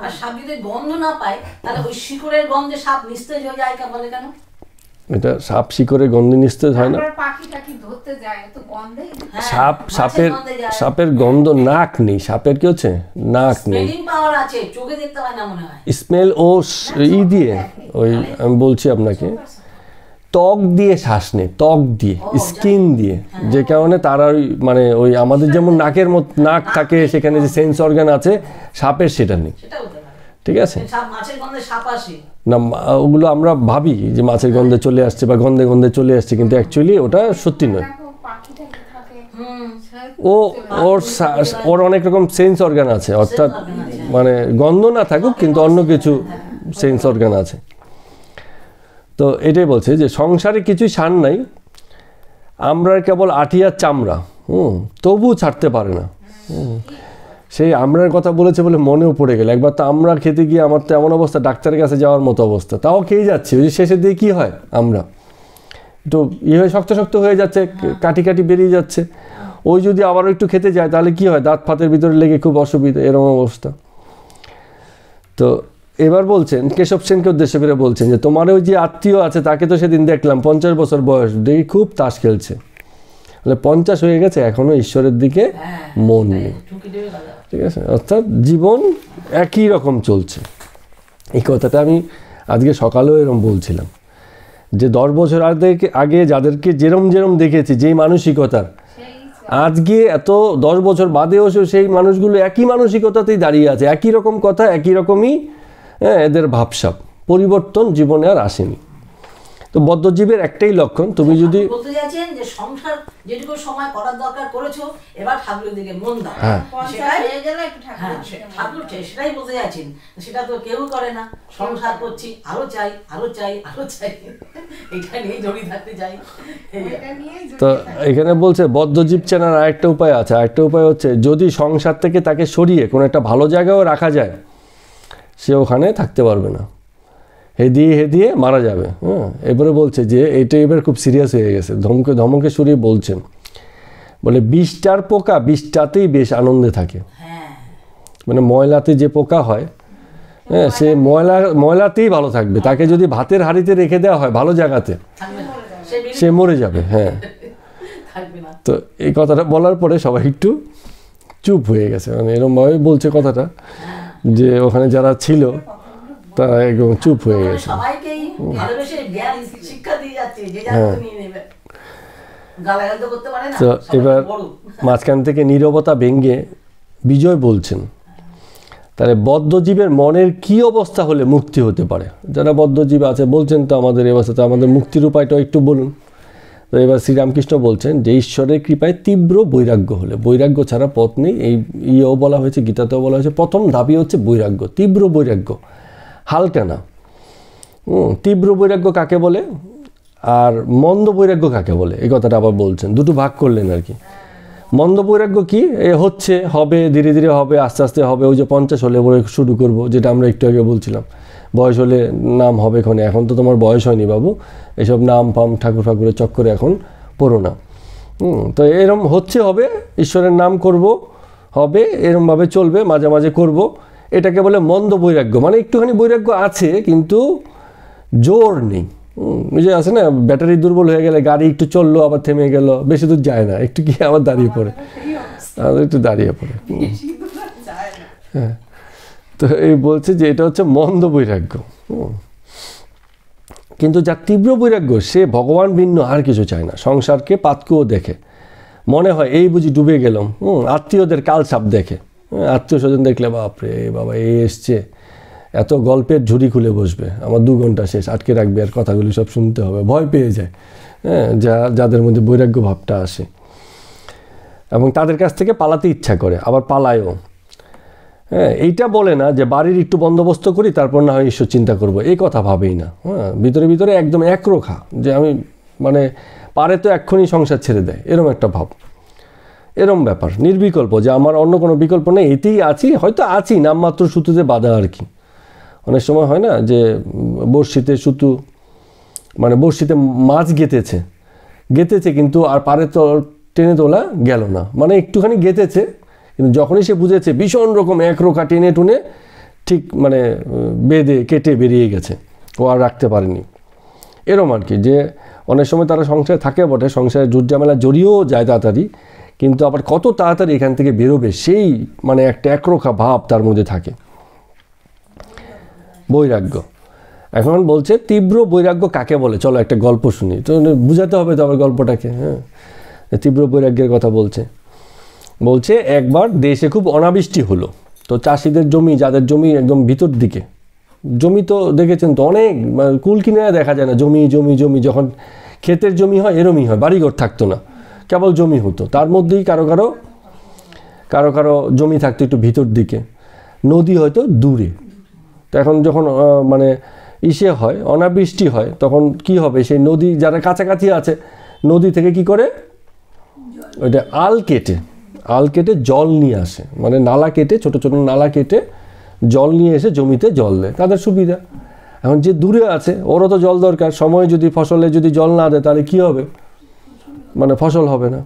আর সাপ যদি গন্ধ না পায়, তাহলে ওই শিকড়ের গন্ধে সাপ নিস্তেজ হয়ে যায়, বলে কেন? এটা সাপ শিকড়ে গন্ধ নিস্তেজ হয় না, সাপের গন্ধ নাক নেই, সাপের কি হচ্ছে নাক নেই, স্মেল ও দিয়ে ওই আমি বলছি আপনাকে ত্বক দিয়ে শ্বাস নেই, ত্বক দিয়ে স্কিন দিয়ে, যে কারণে তারা ওই মানে ওই আমাদের যেমন নাকের মতো নাক থাকে সেখানে যে সেন্স অর্গান আছে, সাপের সেটা নেই, ঠিক আছে না। ওগুলো আমরা ভাবি যে মাছের গন্ধে চলে আসছে বা গন্ধে গন্ধে চলে আসছে, কিন্তু অ্যাকচুয়ালি ওটা সত্যি নয়। ওর অনেক রকম সেন্স অর্গান আছে, অর্থাৎ মানে গন্ধ না থাকুক কিন্তু অন্য কিছু সেন্স অর্গান আছে। তো এটাই বলছে যে সংসারে কিছুই সার নাই, আমরা কেবল আটিয়ার চামড়া, তবু ছাড়তে পারে না। সেই আমরার কথা বলেছে বলে মনেও পড়ে গেল, একবার তো আমরা খেতে গিয়ে আমার তো এমন অবস্থা, ডাক্তারের কাছে যাওয়ার মতো অবস্থা, তাও খেয়ে যাচ্ছি, ওই শেষের দিকে কী হয়, আমরা একটু হয়ে শক্ত শক্ত হয়ে যাচ্ছে, কাটি কাটি বেরিয়ে যাচ্ছে, ওই যদি আবারও একটু খেতে যায় তাহলে কি হয়, দাঁত ফাতের ভিতরে লেগে খুব অসুবিধা, এরকম অবস্থা। তো এবার বলছেন, কেশব সেনকে উদ্দেশ্য করে বলছেন যে তোমার ওই যে আত্মীয় আছে তাকে তো সেদিন দেখলাম 50 বছর বয়স, দেখি খুব তাস খেলছে, 50 হয়ে গেছে এখনো ঈশ্বরের দিকে মন নেই, ঠিক আছে, অর্থাৎ জীবন একই রকম চলছে। এই কথাটা আমি আজকে সকালেও এরকম বলছিলাম যে 10 বছর আগে যাদেরকে যেরম যেরম দেখেছি, যেই মানসিকতার, আজকে এত 10 বছর বাদেও সেই মানুষগুলো একই মানসিকতাতেই দাঁড়িয়ে আছে, একই রকম কথা, একই রকমই এদের ভাবসাব, পরিবর্তন জীবনে আর আসেনি। তো বদ্ধজীবের একটাই লক্ষণ, তুমি যদি বলতে যাচ্ছেন যে সংসার যেটুকু সময় করার দরকার করেছো, এবার ঠাকুরের দিকে মন দাও, সেটাই বলতে যাচ্ছেন। সেটা তো কেউ করে না, সংসার করছি, আরো চাই আরো চাই আরো চাই, এটা নিয়ে জড়িয়ে থাকতে চাই। তো এখানে বলছে বদ্ধজীব চেনার আরেকটা উপায় আছে, আরেকটা উপায় হচ্ছে যদি সংসার থেকে তাকে সরিয়ে কোনো একটা ভালো জায়গায়ও রাখা যায়, সে ওখানে থাকতে পারবে না, হেদিয়ে মারা যাবে। এবারে বলছে যে এটা এবার খুব সিরিয়াস হয়ে গেছে, ধমকে সরিয়ে বলছেন, বলে 20টার পোকা 20টাতেই বেশ আনন্দে থাকে, মানে ময়লাতে যে পোকা হয়, সে ময়লাতেই ভালো থাকবে, তাকে যদি ভাতের হাঁড়িতে রেখে দেওয়া হয় ভালো জায়গাতে, সে মরে যাবে। হ্যাঁ, তো এই কথাটা বলার পরে সবাই একটু চুপ হয়ে গেছে, মানে এরকমভাবে বলছে কথাটা যে ওখানে যারা ছিল তারা একদম চুপ হয়ে গেছে। তো এবার মাঝখান থেকে নীরবতা ভেঙে বিজয় বলছেন, তাহলে বদ্ধজীবের মনের কি অবস্থা হলে মুক্তি হতে পারে? যারা বদ্ধজীব আছে বলছেন তো আমাদের এই অবস্থাতে আমাদের মুক্তির উপায়টা একটু বলুন। তো এবার শ্রীরামকৃষ্ণ বলছেন যে ঈশ্বরের কৃপায় তীব্র বৈরাগ্য হলে, বৈরাগ্য ছাড়া পথ নেই, এই ইয়েও বলা হয়েছে, গীতাতেও বলা হয়েছে, প্রথম দাবি হচ্ছে বৈরাগ্য, তীব্র বৈরাগ্য, হালকা না। তীব্র বৈরাগ্য কাকে বলে আর মন্দ বৈরাগ্য কাকে বলে, এই কথাটা আবার বলছেন, দুটো ভাগ করলেন আর কি। মন্দ বৈরাগ্য কি, এ হচ্ছে, হবে, ধীরে ধীরে হবে, আস্তে আস্তে হবে, ওই যে 50 হলে শুরু করব, যেটা আমরা একটু আগে বলছিলাম, বয়স হলে নাম হবে ক্ষণে, এখন তো তোমার বয়স হয়নি বাবু, এসব নাম ফাম ঠাকুরের চক্করে এখন পড়ো না। তো এরম হচ্ছে, হবে, ঈশ্বরের নাম করব, হবে, এরমভাবে চলবে, মাঝে মাঝে করব, এটাকে বলে মন্দ বৈরাগ্য, মানে একটুখানি বৈরাগ্য আছে কিন্তু জোর নেই। যে আছে না, ব্যাটারি দুর্বল হয়ে গেলে গাড়ি একটু চললো আবার থেমে গেল, বেশি দূর যায় না, একটু কি আবার দাঁড়িয়ে পড়ে, একটু দাঁড়িয়ে পড়ে। হ্যাঁ, তো এই বলছে যে এটা হচ্ছে মন্দ বৈরাগ্য। কিন্তু যার তীব্র বৈরাগ্য সে ভগবান ভিন্ন আর কিছু চায় না, সংসারকে পাতকুয়ো দেখে, মনে হয় এই বুঝি ডুবে গেলাম। আত্মীয়দের কালসাপ দেখে, আত্মীয় স্বজন দেখলে বাপরে বাবা এই এসছে, এত গল্পের ঝুড়ি খুলে বসবে, আমার 2 ঘন্টা শেষ, আটকে রাখবে, আর কথাগুলি সব শুনতে হবে, ভয় পেয়ে যায়। হ্যাঁ, যাদের মধ্যে বৈরাগ্য ভাবটা আসে এবং তাদের কাছ থেকে পালাতে ইচ্ছা করে, আবার পালায়ও। হ্যাঁ, এইটা বলে না যে বাড়ির একটু বন্দোবস্ত করি তারপর না হয় ঈশ্বর চিন্তা করব, এই কথা ভাবেই না। হ্যাঁ, ভিতরে ভিতরে একদম একরোখা, যে আমি মানে পারে তো এক্ষুনি সংসার ছেড়ে দেয়, এরম একটা ভাব, এরম ব্যাপার, নির্বিকল্প, যে আমার অন্য কোনো বিকল্প নেই, এতেই আছি, হয়তো আছি নামমাত্র সুতোতে বাঁধা আর কি। অনেক সময় হয় না যে বড়শিতে সুতো, মানে বড়শিতে মাছ গেঁথেছে কিন্তু আর পারে তো টেনে তোলা গেল না, মানে একটুখানি গেঁথেছে, কিন্তু যখনই সে বুঝেছে ভীষণ রকম একরোখা টেনে টুনে ঠিক মানে বেঁধে কেটে বেরিয়ে গেছে, ও আর রাখতে পারেনি। এরম আর কি, যে অনেক সময় তারা সংসারে থাকে বটে, সংসারে জুট ঝামেলা জড়িয়েও যায় তাড়াতাড়ি, কিন্তু আবার কত তাড়াতাড়ি এখান থেকে বেরোবে সেই মানে একটা একরোখা ভাব তার মধ্যে থাকে। বৈরাগ্য। এখন বলছে তীব্র বৈরাগ্য কাকে বলে, চলো একটা গল্প শুনি, তো বুঝাতে হবে তো আবার গল্পটাকে। হ্যাঁ, তীব্র বৈরাগ্যের কথা বলছে একবার দেশে খুব অনাবৃষ্টি হলো, তো চাষিদের জমি, যাদের জমি একদম ভিতর দিকে, জমি তো দেখেছেন তো অনেক কুল কিনে দেখা যায় না, জমি জমি জমি, যখন ক্ষেতের জমি হয় এরমই হয়, বাড়িঘর থাকতো না, কেবল জমি হতো, তার মধ্যেই কারো কারো জমি থাকতো একটু ভিতর দিকে, নদী হয়তো দূরে। তো এখন যখন মানে হয়, অনাবৃষ্টি হয়, তখন কি হবে, সেই নদী যারা কাছাকাছি আছে নদী থেকে কি করে, ওইটা আল কেটে জল নিয়ে আসে, মানে নালা কেটে, ছোট ছোট নালা কেটে জল নিয়ে এসে জমিতে জল দেয়, তাদের সুবিধা। এখন যে দূরে আছে ওরও তো জল দরকার, সময় যদি ফসলে যদি জল না দেয় তাহলে কি হবে, মানে ফসল হবে না।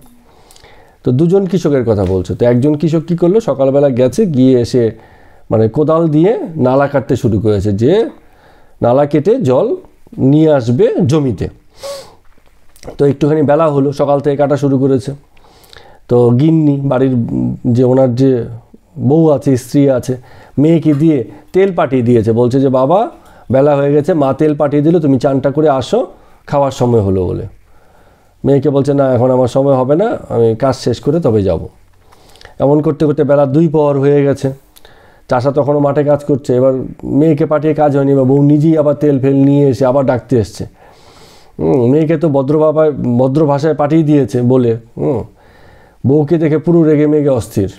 তো দুজন কৃষকের কথা বলছে, তো একজন কৃষক কি করলো, সকালবেলা গেছে, গিয়ে এসে মানে কোদাল দিয়ে নালা কাটতে শুরু করেছে, যে নালা কেটে জল নিয়ে আসবে জমিতে। তো একটুখানি বেলা হলো, সকাল থেকে কাটা শুরু করেছে। তো গিন্নি, বাড়ির যে ওনার যে বউ আছে, স্ত্রী আছে, মেয়েকে দিয়ে তেল পাঠিয়ে দিয়েছে, বলছে যে বাবা বেলা হয়ে গেছে, মা তেল পাঠিয়ে দিল, তুমি চানটা করে আসো, খাওয়ার সময় হলো বলে। মেয়েকে বলছে না, এখন আমার সময় হবে না, আমি কাজ শেষ করে তবে যাব। এমন করতে করতে বেলা 2 প্রহর হয়ে গেছে, চাষা তখনও মাঠে কাজ করছে। এবার মেয়েকে পাঠিয়ে কাজ হয়নি, বা বউ নিজেই আবার তেল ফেল নিয়ে এসে আবার ডাকতে এসছে। মেয়েকে তো ভদ্র ভাষায় পাঠিয়ে দিয়েছে বলে, বউকে দেখে পুরো রেগে মেগে অস্থির,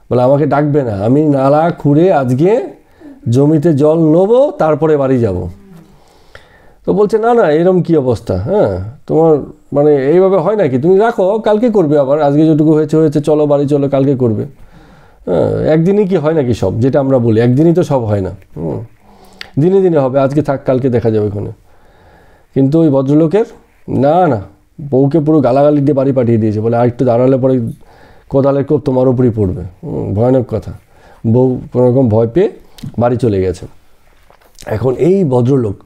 বলে আমাকে ডাকবে না, আমি নালা খুঁড়ে আজকে জমিতে জল নেবো, তারপরে বাড়ি যাব। তো বলছে না না, এরম কি অবস্থা, হ্যাঁ তোমার মানে এইভাবে হয় নাকি, তুমি রাখো, কালকে করবে, আবার আজকে যেটুকু হয়েছে চলো বাড়ি চলো, কালকে করবে। হ্যাঁ, একদিনই কি হয় নাকি সব, যেটা আমরা বলি একদিনই তো সব হয় না, দিনে দিনে হবে, আজকে থাক কালকে দেখা যাবে ওখানে। কিন্তু ওই ভদ্রলোকের না, বউকে পুরো গালাগালি দিয়ে বাড়ি পাঠিয়ে দিয়েছে, বলে আর একটু দাঁড়ালে পরে কোদালের কোপ তোমার উপরই পড়বে। ভয়ানক কথা। বউ কোনোরকম ভয় পেয়ে বাড়ি চলে গেছে। এখন এই ভদ্রলোক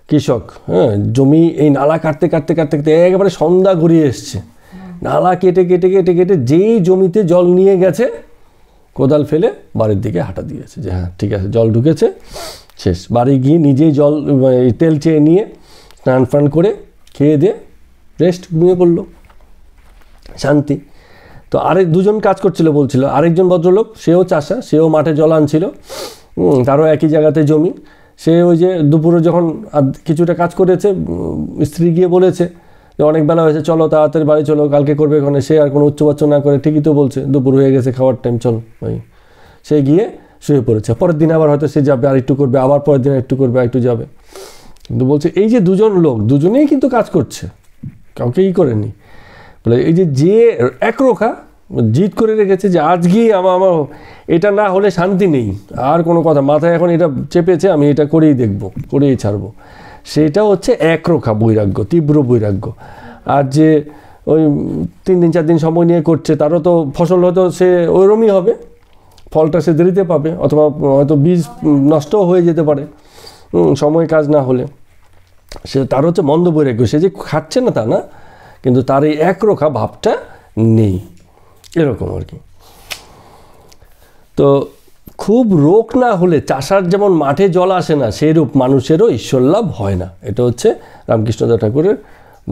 কৃষক, হ্যাঁ, জমি এই নালা কাটতে কাটতে কাটতে কাটতে একেবারে সন্ধ্যা ঘুরিয়ে এসছে, নালা কেটে কেটে কেটে কেটে যেই জমিতে জল নিয়ে গেছে, কোদাল ফেলে বাড়ির দিকে হাঁটা দিয়েছে, যে হ্যাঁ ঠিক আছে জল ঢুকেছে, শেষ। বাড়ি গিয়ে নিজেই জল তেল চেয়ে নিয়ে স্নান ফান করে খেয়ে দিয়ে রেস্ট, ঘুমিয়ে পড়লো, শান্তি। তো আরেক দুজন কাজ করছিল বলছিল, আরেকজন ভদ্রলোক, সেও চাষা, সেও মাঠে জল আনছিল, তারও একই জায়গাতে জমি। সে ওই যে দুপুরে যখন কিছুটা কাজ করেছে, স্ত্রী গিয়ে বলেছে যে অনেক বেলা হয়েছে, চলো তাড়াতাড়ি বাড়ি চলো, কালকে করবে এখানে। সে আর কোনো উচ্চবাচ্য না করে ঠিকই তো বলছে, দুপুর হয়ে গেছে, খাওয়ার টাইম, চল ভাই। সে গিয়ে শুয়ে পড়েছে। পরের দিন আবার হয়তো সে যাবে, আর একটু করবে, আবার পরের দিন একটু করবে, একটু যাবে। কিন্তু বলছে এই যে দুজন লোক, দুজনেই কিন্তু কাজ করছে, কাউকেই করেনি। বলে এই যে একরোখা জিদ করে রেখেছে যে আজকেই আমার এটা না হলে শান্তি নেই, আর কোনো কথা মাথায় এখন এটা চেপেছে, আমি এটা করেই দেখবো, করেই ছাড়বো, সেটা হচ্ছে একরোখা বৈরাগ্য, তীব্র বৈরাগ্য। আর যে ওই 3 দিন 4 দিন সময় নিয়ে করছে, তারও তো ফসল হয়তো সে ওইরকমই হবে, ফলটা সে দেরিতে পাবে, অথবা হয়তো বীজ নষ্টও হয়ে যেতে পারে সময় কাজ না হলে। সে তার হচ্ছে মন্দ বৈরাগ্য, সে যে খাচ্ছে না তা না, কিন্তু তার এই একরোখা ভাবটা নেই, এরকম আর কি। তো খুব রোগ না হলে চাষার যেমন মাঠে জল আসে না, সেইরূপ মানুষেরও ঈশ্বর লাভ হয় না। এটা হচ্ছে রামকৃষ্ণদেব ঠাকুরের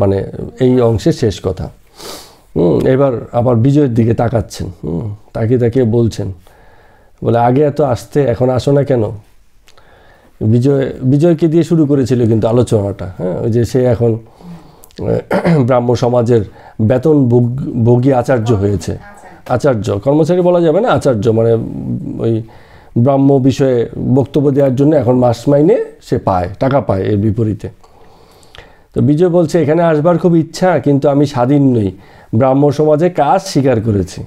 মানে এই অংশের শেষ কথা। এবার আবার বিজয়ের দিকে তাকাচ্ছেন, তাকিয়ে বলছেন, বলে আগে এত আসতে, এখন আসো না কেন? বিজয়কে দিয়ে শুরু করেছিল কিন্তু আলোচনাটা, হ্যাঁ, ওই যে সে এখন ব্রাহ্ম সমাজের বেতন ভোগী আচার্য হয়েছে। আচার্য, কর্মচারী বলা যাবে না, আচার্য মানে ওই ব্রাহ্ম বিষয়ে বক্তব্য দেওয়ার জন্য এখন মাস মাইনে সে পায়, টাকা পায় এর বিপরীতে। তো বিজয় বলছে এখানে আসবার খুব ইচ্ছা, কিন্তু আমি স্বাধীন নই, ব্রাহ্ম সমাজে কাজ স্বীকার করেছি।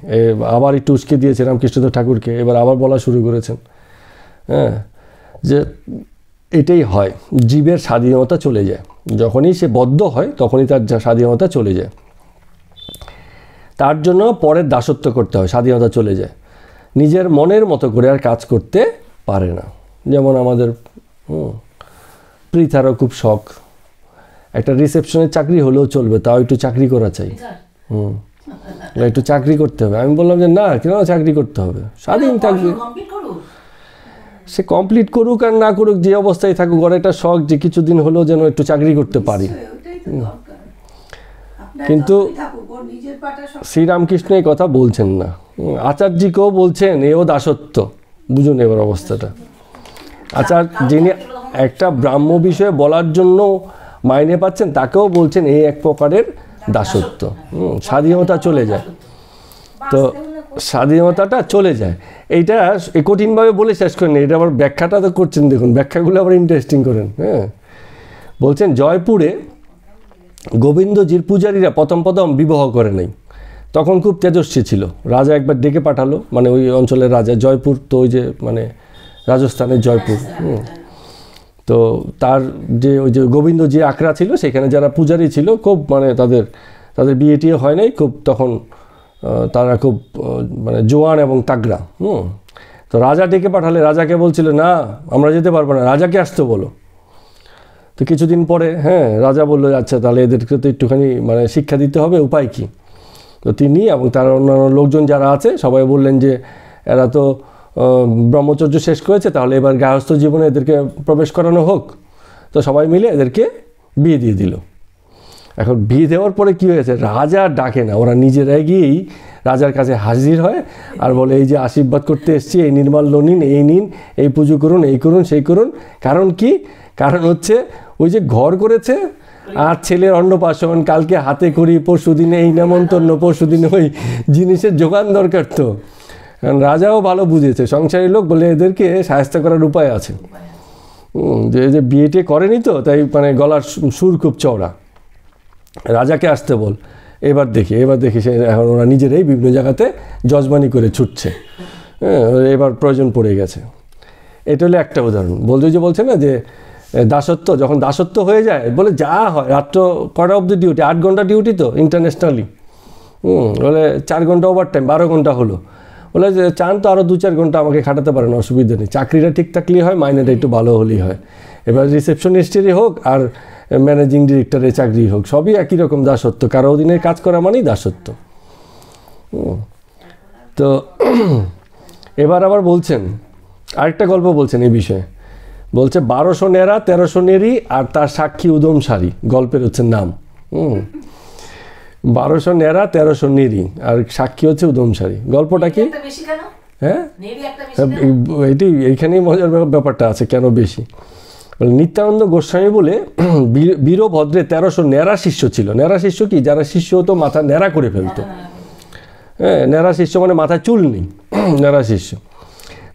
আবার একটু উস্কে দিয়েছে রামকৃষ্ণদেব ঠাকুরকে, এবার আবার বলা শুরু করেছেন, হ্যাঁ, যে এটাই হয়, জীবের স্বাধীনতা চলে যায়, যখনই সে বদ্ধ হয় তখনই তার স্বাধীনতা চলে যায়, তার জন্য পরের দাসত্ব করতে হয়, স্বাধীনতা চলে যায়, নিজের মনের মতো করে আর কাজ করতে পারে না। যেমন আমাদের পৃথারও খুব শখ, একটা রিসেপশনের চাকরি হলেও চলবে, তাও একটু চাকরি করা চাই। একটু চাকরি করতে হবে। আমি বললাম যে না, কেন চাকরি করতে হবে, স্বাধীন থাকবে। সে কমপ্লিট করুক আর না করুক, যে অবস্থায় থাকুক, ওর একটা শখ যে কিছুদিন হলেও যেন একটু চাকরি করতে পারি। কিন্তু শ্রীরামকৃষ্ণ এই কথা বলছেন না, আচার্যকেও বলছেন এও দাসত্ব। বুঝুন এবার অবস্থাটা। যিনি একটা ব্রাহ্ম বিষয়ে বলার জন্য মাইনে পাচ্ছেন, তাকেও বলছেন এই এক প্রকারের দাসত্ব। স্বাধীনতা চলে যায়, তো স্বাধীনতাটা চলে যায়। এইটা কঠিনভাবে বলে শেষ করেন, এটা আবার ব্যাখ্যাটা তো করছেন, দেখুন ব্যাখ্যাগুলো আবার ইন্টারেস্টিং করেন। হ্যাঁ, বলছেন জয়পুরে গোবিন্দজির পূজারীরা প্রথম বিবাহ করে নাই, তখন খুব তেজস্বী ছিল। রাজা একবার ডেকে পাঠালো, মানে ওই অঞ্চলের রাজা, জয়পুর তো ওই যে মানে রাজস্থানের জয়পুর। তো তার ওই যে গোবিন্দজি আখড়া ছিল, সেখানে যারা পূজারী ছিল খুব মানে তাদের বিয়ে টিয়ে হয় নাই খুব, তখন তারা খুব মানে জোয়ান এবং তাগড়া। তো রাজা ডেকে পাঠালে রাজাকে বলছিল না আমরা যেতে পারবো না, রাজাকে আসতে বলো। তো কিছুদিন পরে রাজা বললো আচ্ছা তাহলে এদেরকে তো একটুখানি মানে শিক্ষা দিতে হবে, উপায় কি? তো তিনি এবং তার অন্যান্য লোকজন যারা আছে সবাই বললেন যে এরা তো ব্রহ্মচর্য শেষ করেছে, তাহলে এবার গৃহস্থ জীবনে এদেরকে প্রবেশ করানো হোক। তো সবাই মিলে এদেরকে বিয়ে দিয়ে দিল। এখন বিয়ে দেওয়ার পরে কী হয়েছে, রাজা ডাকে না, ওরা নিজেরাই গিয়েই রাজার কাছে হাজির হয় আর বলে এই যে আশীর্বাদ করতে এসছি, এই নির্মাল্য নিন, এই নিন, এই পুজো করুন, এই করুন, সেই করুন। কারণ কি? কারণ হচ্ছে ওই যে ঘর করেছে আর ছেলের অন্নপ্রাশন, কালকে হাতে করি, পরশু দিনে এই নেমন্তন্ন, পরশু দিনে ওই জিনিসের জোগান দরকার। তো রাজাও ভালো বুঝেছে, সংসারী লোক, বলে এদেরকে সাহায্য করার উপায় আছে। যে বিয়েটে করেনি তো, তাই মানে গলার সুর খুব চওড়া, রাজাকে আসতে বল। এবার দেখি সে এখন ওরা নিজেরাই বিভিন্ন জায়গাতে যজমানি করে ছুটছে। এবার প্রয়োজন পড়ে গেছে। এটা হলো একটা উদাহরণ। বলছে না যে দাসত্ব, যখন দাসত্ব হয়ে যায়, বলে যা হয় রাত্র কটা অব্দি ডিউটি, 8 ঘন্টা ডিউটি তো ইন্টারন্যাশনালি, বলে 4 ঘন্টা ওভার টাইম, 12 ঘন্টা হলো। বলে যে চান তো আরও 2-4 ঘন্টা আমাকে খাটাতে পারেন, অসুবিধা নেই, চাকরিটা ঠিক থাকলেই হয়, মাইনেটা একটু ভালো হলেই হয়। এবার রিসেপশনিস্টেরই হোক আর ম্যানেজিং ডিরেক্টরের চাকরি হোক, সবই একই রকম দাসত্ব। কারো অধীনে কাজ করা মানেই দাসত্ব। তো এবার আবার বলছেন আরেকটা গল্প বলছেন এই বিষয়ে। বলছে 1200 নেরা 1300 নেরি আর তার সাক্ষী উদম সারি, গল্পের হচ্ছে নাম। 1200 নেরা 1300 নেরি আর সাক্ষী হচ্ছে উদম সারি। গল্পটা কি? হ্যাঁ, এইখানেই মজার ব্যাপারটা আছে, কেন বেশি। নিত্যানন্দ গোস্বামী বলে বীরভদ্রে 1300 ন্যাড়া শিষ্য ছিল। ন্যাড়া শিষ্য কি? যারা শিষ্য হতো মাথা ন্যাড়া করে ফেলতো। হ্যাঁ, ন্যাড়া শিষ্য মানে মাথায় চুল নেই, ন্যাড়া শিষ্য।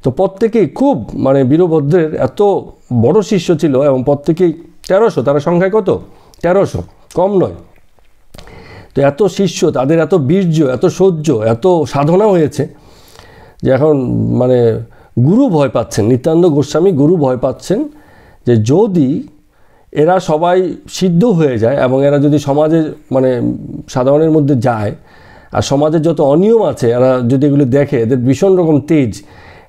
তো প্রত্যেকেই খুব মানে বীরভদ্রের এত বড় শিষ্য ছিল এবং প্রত্যেকেই 1300, তারা সংখ্যায় কত? 1300, কম নয়। তো এত শিষ্য, তাদের এত বীর্য, এত সহ্য, এত সাধনা হয়েছে যে এখন মানে গুরু ভয় পাচ্ছেন, নিত্যানন্দ গোস্বামী গুরু ভয় পাচ্ছেন যে যদি এরা সবাই সিদ্ধ হয়ে যায় এবং এরা যদি সমাজে মানে সাধারণের মধ্যে যায় আর সমাজের যত অনিয়ম আছে এরা যদি এগুলো দেখে, এদের ভীষণ রকম তেজ,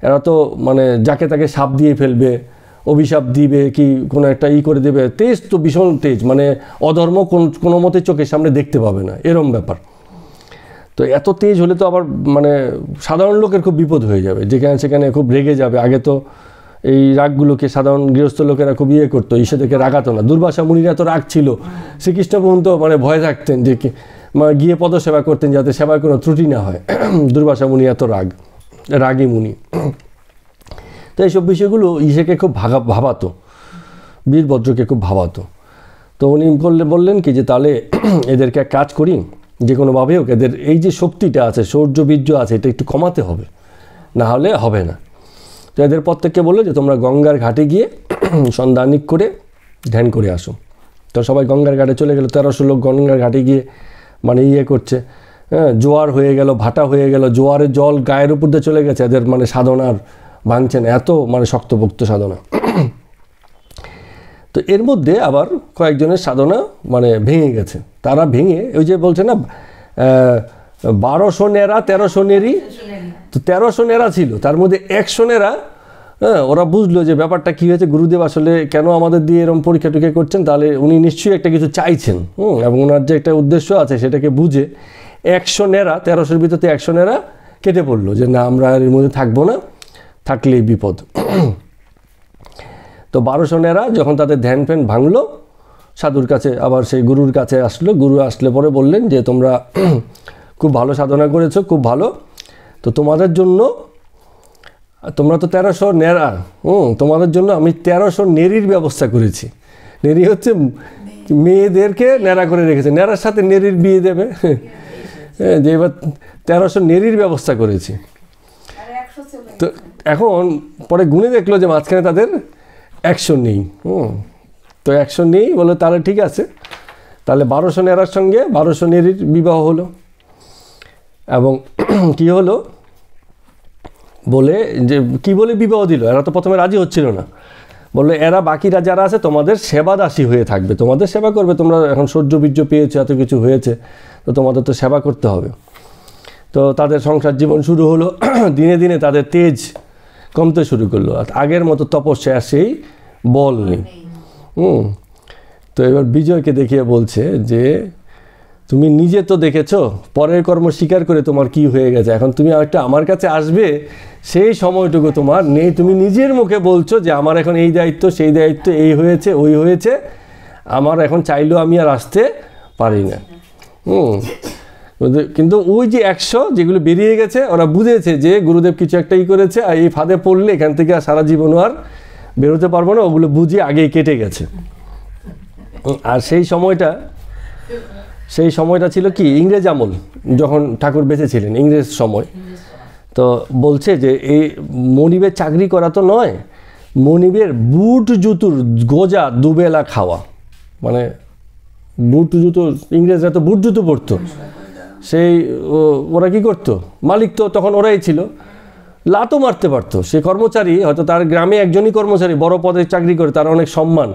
এরা তো মানে যাকে তাকে শাপ দিয়ে ফেলবে, অভিশাপ দিবে, কি কোনো একটা করে দেবে। তেজ তো ভীষণ তেজ, মানে অধর্ম কোনো মতে চোখের সামনে দেখতে পাবে না, এরম ব্যাপার। তো এত তেজ হলে তো আবার মানে সাধারণ লোকের খুব বিপদ হয়ে যাবে, যেখানে সেখানে খুব রেগে যাবে। আগে তো এই রাগগুলোকে সাধারণ গৃহস্থ লোকেরা খুব করতো, ঈশাদেরকে রাগাতো না। দুর্বাসা মুনিরা তো রাগ ছিল, শ্রীকৃষ্ণ পর্যন্ত মানে ভয় থাকতেন যে গিয়ে পদসেবা করতেন যাতে সেবার কোনো ত্রুটি না হয়। দুর্বাসা মুনি এত রাগী মুনি। তো এইসব বিষয়গুলো ঈশাকে খুব ভাবাতো, বীরভদ্রকে খুব ভাবাতো। তো উনি বললেন কি যে তাহলে এদেরকে এক কাজ করি, যে কোনোভাবে হোক এদের এই যে শক্তিটা আছে, শৌর্য বীর্য আছে, এটা একটু কমাতে হবে, না হলে হবে না। তো এদের প্রত্যেককে বললো যে তোমরা গঙ্গার ঘাটে গিয়ে সন্ধ্যানিক করে ধ্যান করে আসো। তো সবাই গঙ্গার ঘাটে চলে গেল। 1300 লোক গঙ্গার ঘাটে গিয়ে মানে করছে। হ্যাঁ, জোয়ার হয়ে গেল, ভাটা হয়ে গেল, জোয়ারের জল গায়ের উপর দিয়ে চলে গেছে। এদের মানে সাধনার ভাঙছেন, এত মানে শক্তপোক্ত সাধনা। তো এর মধ্যে আবার কয়েকজনের সাধনা মানে ভেঙে গেছে। তারা ভেঙে ওই যে বলছে না 1200 নেরা 1300 নেরি, তো 1300 নেরা ছিল, তার মধ্যে 100 নেরা হ্যাঁ, ওরা বুঝলো যে ব্যাপারটা কী হয়েছে, গুরুদেব আসলে কেন আমাদের দিয়ে এরকম পরীক্ষা টুকে করছেন, তাহলে উনি নিশ্চয়ই একটা কিছু চাইছেন। এবং ওনার যে একটা উদ্দেশ্য আছে সেটাকে বুঝে 100 নেরা, 1300-র ভিতরে 100 নেরা কেটে পড়লো যে না, আমরা এর মধ্যে থাকবো না, থাকলেই বিপদ। তো 1200 নেরা যখন তাদের ধ্যান ফ্যান ভাঙলো, সাধুর কাছে আবার সেই গুরুর কাছে আসলো। গুরু আসলে পরে বললেন যে তোমরা খুব ভালো সাধনা করেছো, খুব ভালো, তো তোমাদের জন্য, তোমরা তো 1300 নেরা, তোমাদের জন্য আমি 1300 নেরির ব্যবস্থা করেছি। নেরি হচ্ছে মেয়েদেরকে নেড়া করে রেখেছে, নেড়ার সাথে নেরির বিয়ে দেবে। হ্যাঁ, যে এবার 1300 নেরির ব্যবস্থা করেছি। তো এখন পরে গুণে দেখলো যে মাঝখানে তাদের 100 নেই। তো 100 নেই বলে তাহলে ঠিক আছে, তাহলে 1200 নেরার সঙ্গে 1200 নেরির বিবাহ হলো। এবং কি হলো বলে যে কি বলে বিবাহ দিল, এরা তো প্রথমে রাজি হচ্ছিল না। বললো এরা বাকিরা যারা আছে তোমাদের সেবা দাসী হয়ে থাকবে, তোমাদের সেবা করবে, তোমরা এখন সহ্য বীর্য পেয়েছো, এত কিছু হয়েছে, তো তোমাদের তো সেবা করতে হবে। তো তাদের সংসার জীবন শুরু হলো। দিনে দিনে তাদের তেজ কমতে শুরু করলো, আর আগের মতো তপস্যা সেই বল নেই। তো এবার বিজয়কে দেখিয়ে বলছে যে তুমি নিজে তো দেখেছো, পরের কর্ম স্বীকার করে তোমার কি হয়ে গেছে, এখন তুমি একটা আমার কাছে আসবে সেই সময়টুকু তোমার নেই। তুমি নিজের মুখে বলছো যে আমার এখন এই দায়িত্ব, সেই দায়িত্ব, এই হয়েছে, ওই হয়েছে, আমার এখন চাইলেও আমি আর আসতে পারি না। কিন্তু ওই যে 100 যেগুলো বেরিয়ে গেছে, ওরা বুঝেছে যে গুরুদেব কিছু একটাই করেছে, আর এই ফাঁদে পড়লে এখান থেকে আর সারা জীবনও আর বেরোতে পারবো না, ওগুলো বুঝে আগেই কেটে গেছে। আর সেই সময়টা ছিল কি, ইংরেজ আমল, যখন ঠাকুর বেঁচে ছিলেন, ইংরেজ সময়। তো বলছে যে এই মনিবের চাকরি করা তো নয়, মনিবের বুট জুতোর গোজা দুবেলা খাওয়া। মানে বুট জুতো, ইংরেজরা তো বুট জুতো পরতো, সেই ওরা কি করতো, মালিক তো তখন ওরাই ছিল, লাতও মারতে পারতো। সে কর্মচারী হয়তো তার গ্রামে একজনই কর্মচারী, বড় পদে চাকরি করে, তার অনেক সম্মান,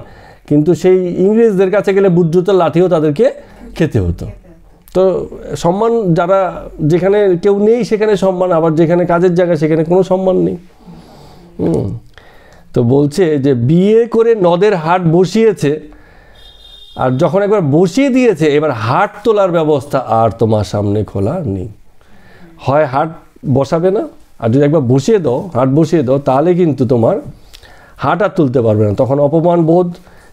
কিন্তু সেই ইংরেজদের কাছে গেলে বুট জুতোর লাঠিও তাদেরকে খেতে হতো। তো সম্মান, যারা যেখানে কেউ নেই সেখানে সম্মান, আবার যেখানে কাজের জায়গা সেখানে কোনো সম্মান নেই। তো বলছে যে বিয়ে করে নদের হাট বসিয়েছে, আর যখন একবার বসিয়ে দিয়েছে এবার হাট তোলার ব্যবস্থা আর তোমার সামনে খোলা নেই। হয় হাট বসাবে না, আর যদি একবার বসিয়ে দাও, হাট বসিয়ে দাও, তাহলে কিন্তু তোমার হাট আর তুলতে পারবে না। তখন অপমান বোধ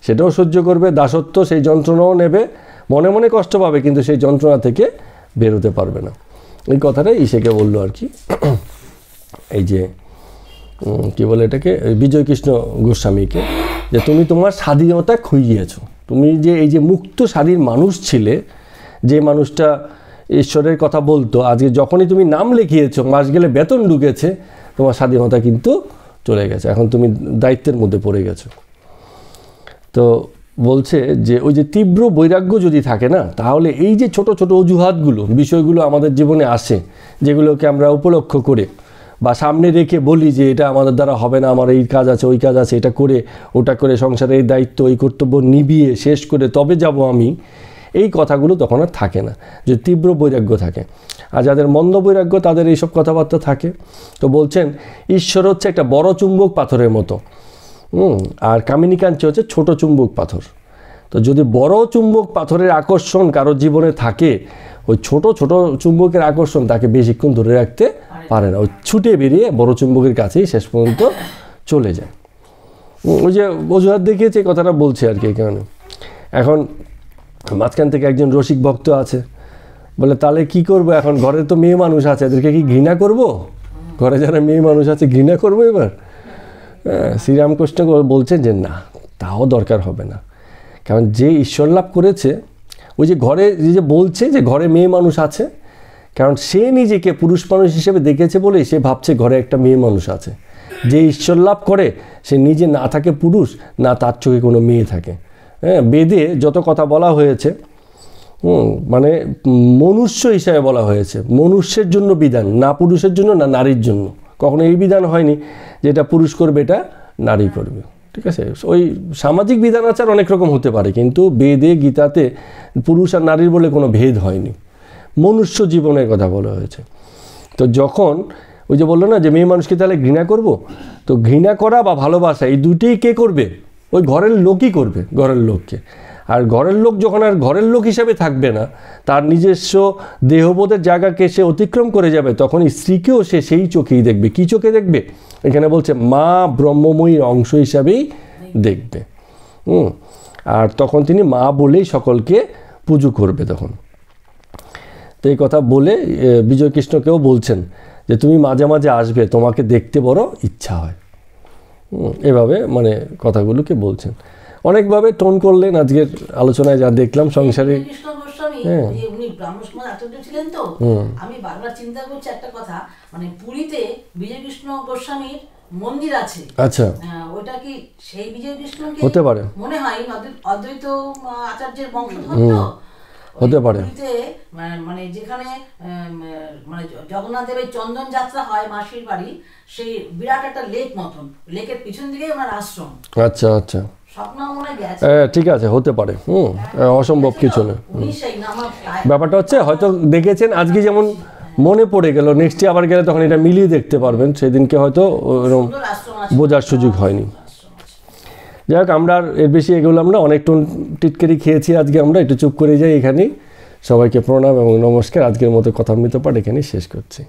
সেটাও সহ্য করবে, দাসত্ব সেই যন্ত্রণাও নেবে, মনে মনে কষ্ট পাবে, কিন্তু সেই যন্ত্রণা থেকে বেরোতে পারবে না। এই কথাটাই ইসেকে বললো আর কি, এই যে কী বলে এটাকে, বিজয়কৃষ্ণ গোস্বামীকে, যে তুমি তোমার স্বাধীনতা খুইয়েছো। তুমি যে এই যে মুক্ত স্বাধীন মানুষ ছিলে, যে মানুষটা ঈশ্বরের কথা বলতো, আজকে যখনই তুমি নাম লিখিয়েছো, মাস গেলে বেতন ঢুকেছে, তোমার স্বাধীনতা কিন্তু চলে গেছে, এখন তুমি দায়িত্বের মধ্যে পড়ে গেছো। তো বলছে যে ওই যে তীব্র বৈরাগ্য যদি থাকে না, তাহলে এই যে ছোট ছোট অজুহাতগুলো, বিষয়গুলো আমাদের জীবনে আসে, যেগুলোকে আমরা উপলক্ষ করে বা সামনে রেখে বলি যে এটা আমাদের দ্বারা হবে না, আমার এই কাজ আছে, ওই কাজ আছে, এটা করে ওটা করে সংসারের এই দায়িত্ব, এই কর্তব্য নিবিয়ে শেষ করে তবে যাব আমি, এই কথাগুলো তখন আর থাকে না, যে তীব্র বৈরাগ্য থাকে। আর যাদের মন্দ বৈরাগ্য, তাদের এইসব কথাবার্তা থাকে। তো বলছেন ঈশ্বর হচ্ছে একটা বড় চুম্বক পাথরের মতো, আর কামিনী কাঞ্চি হচ্ছে ছোট চুম্বক পাথর। তো যদি বড় চুম্বক পাথরের আকর্ষণ কারো জীবনে থাকে, ওই ছোট ছোট চুম্বকের আকর্ষণ তাকে বেশিক্ষণ ধরে রাখতে পারে না, ওই ছুটে বেরিয়ে বড় চুম্বকের কাছেই শেষ পর্যন্ত চলে যায়। ওই যে অজুহাত দেখিয়েছে, কথাটা বলছে আর কি। কারণে এখন মাঝখান থেকে একজন রসিক ভক্ত আছে, বলে তাহলে কি করব, এখন ঘরে তো মেয়ে মানুষ আছে, এদেরকে কি ঘৃণা করব? ঘরে যারা মেয়ে মানুষ আছে ঘৃণা করবো এবার? শ্রীরামকৃষ্ণ বলছেন যে না, তাও দরকার হবে না, কারণ যে ঈশ্বর লাভ করেছে, ওই যে ঘরে যে বলছে যে ঘরে মেয়ে মানুষ আছে, কারণ সে নিজেকে পুরুষ মানুষ হিসেবে দেখেছে বলেই সে ভাবছে ঘরে একটা মেয়ে মানুষ আছে। যে ঈশ্বর লাভ করে সে নিজে না থাকে পুরুষ, না তার চোখে কোনো মেয়ে থাকে। হ্যাঁ, বেদে যত কথা বলা হয়েছে, মানে মনুষ্য হিসাবে বলা হয়েছে, মনুষ্যের জন্য বিধান, না পুরুষের জন্য না নারীর জন্য। কখনো এই বিধান হয়নি যে এটা পুরুষ করবে, এটা নারী করবে। ঠিক আছে, ওই সামাজিক বিধান আচার অনেক রকম হতে পারে, কিন্তু বেদে গীতাতে পুরুষ আর নারীর বলে কোনো ভেদ হয়নি, মনুষ্য জীবনের কথা বলা হয়েছে। তো যখন ওই যে বললো না যে মেয়ে মানুষকে তাহলে ঘৃণা করব, তো ঘৃণা করা বা ভালোবাসা এই দুইটাই কে করবে? ওই ঘরের লোকই করবে, ঘরের লোককে। আর ঘরের লোক যখন আর ঘরের লোক হিসাবে থাকবে না, তার নিজস্ব দেহবোধের জায়গাকে সে অতিক্রম করে যাবে, তখন স্ত্রীকেও সে সেই চোখেই দেখবে। কি চোখে দেখবে? এখানে বলছে মা ব্রহ্মময়ীর অংশ হিসাবেই দেখবে। আর তখন তিনি মা বলেই সকলকে পুজো করবে তখন। তো এই কথা বলে বিজয়কৃষ্ণকেও বলছেন যে তুমি মাঝে মাঝে আসবে, তোমাকে দেখতে বড় ইচ্ছা হয়। এভাবে মানে কথাগুলোকে বলছেন, অনেকভাবে টোন করলেন আজকের আলোচনায় যা দেখলাম সংসারে। কৃষ্ণ গোস্বামী উনি ব্রাহ্ম সমাজ আচার্য ছিলেন তো, আমি বারবার চিন্তা করছি একটা কথা, মানে পুরীতে বিজয় কৃষ্ণ গোস্বামীর মন্দির আছে। আচ্ছা, ওটা কি সেই বিজয় কৃষ্ণকে হতে পারে, মনে হয় অদ্বৈত আচার্যের বংশধর তো হতে পারে। মানে যেখানে মানে জগন্নাথ দেবের চন্দন যাত্রা হয় মাসির বাড়ি, সেই বিরাট একটা লেক মতন, লেকের পিছন দিকে ওনার আশ্রম। আচ্ছা আচ্ছা, স্বপ্ন মনে গেছে, ঠিক আছে, হতে পারে। অসম্ভব কিছু না। ব্যাপারটা হচ্ছে হয়তো দেখেছেন আজকে, যেমন মনে পড়ে গেল, নেক্সট ডে আবার গেলে তখন এটা মিলিয়ে দেখতে পারবেন, সেদিনকে হয়তো ওরকম বোঝার সুযোগ হয়নি। যাই হোক, আমরা আর এর বেশি এগোলাম না, অনেক টোন টিটকারি খেয়েছি আজকে, আমরা একটু চুপ করে যাই এখানেই। সবাইকে প্রণাম এবং নমস্কার। আজকের মতো কথামৃত পাঠ এখানেই শেষ করছি।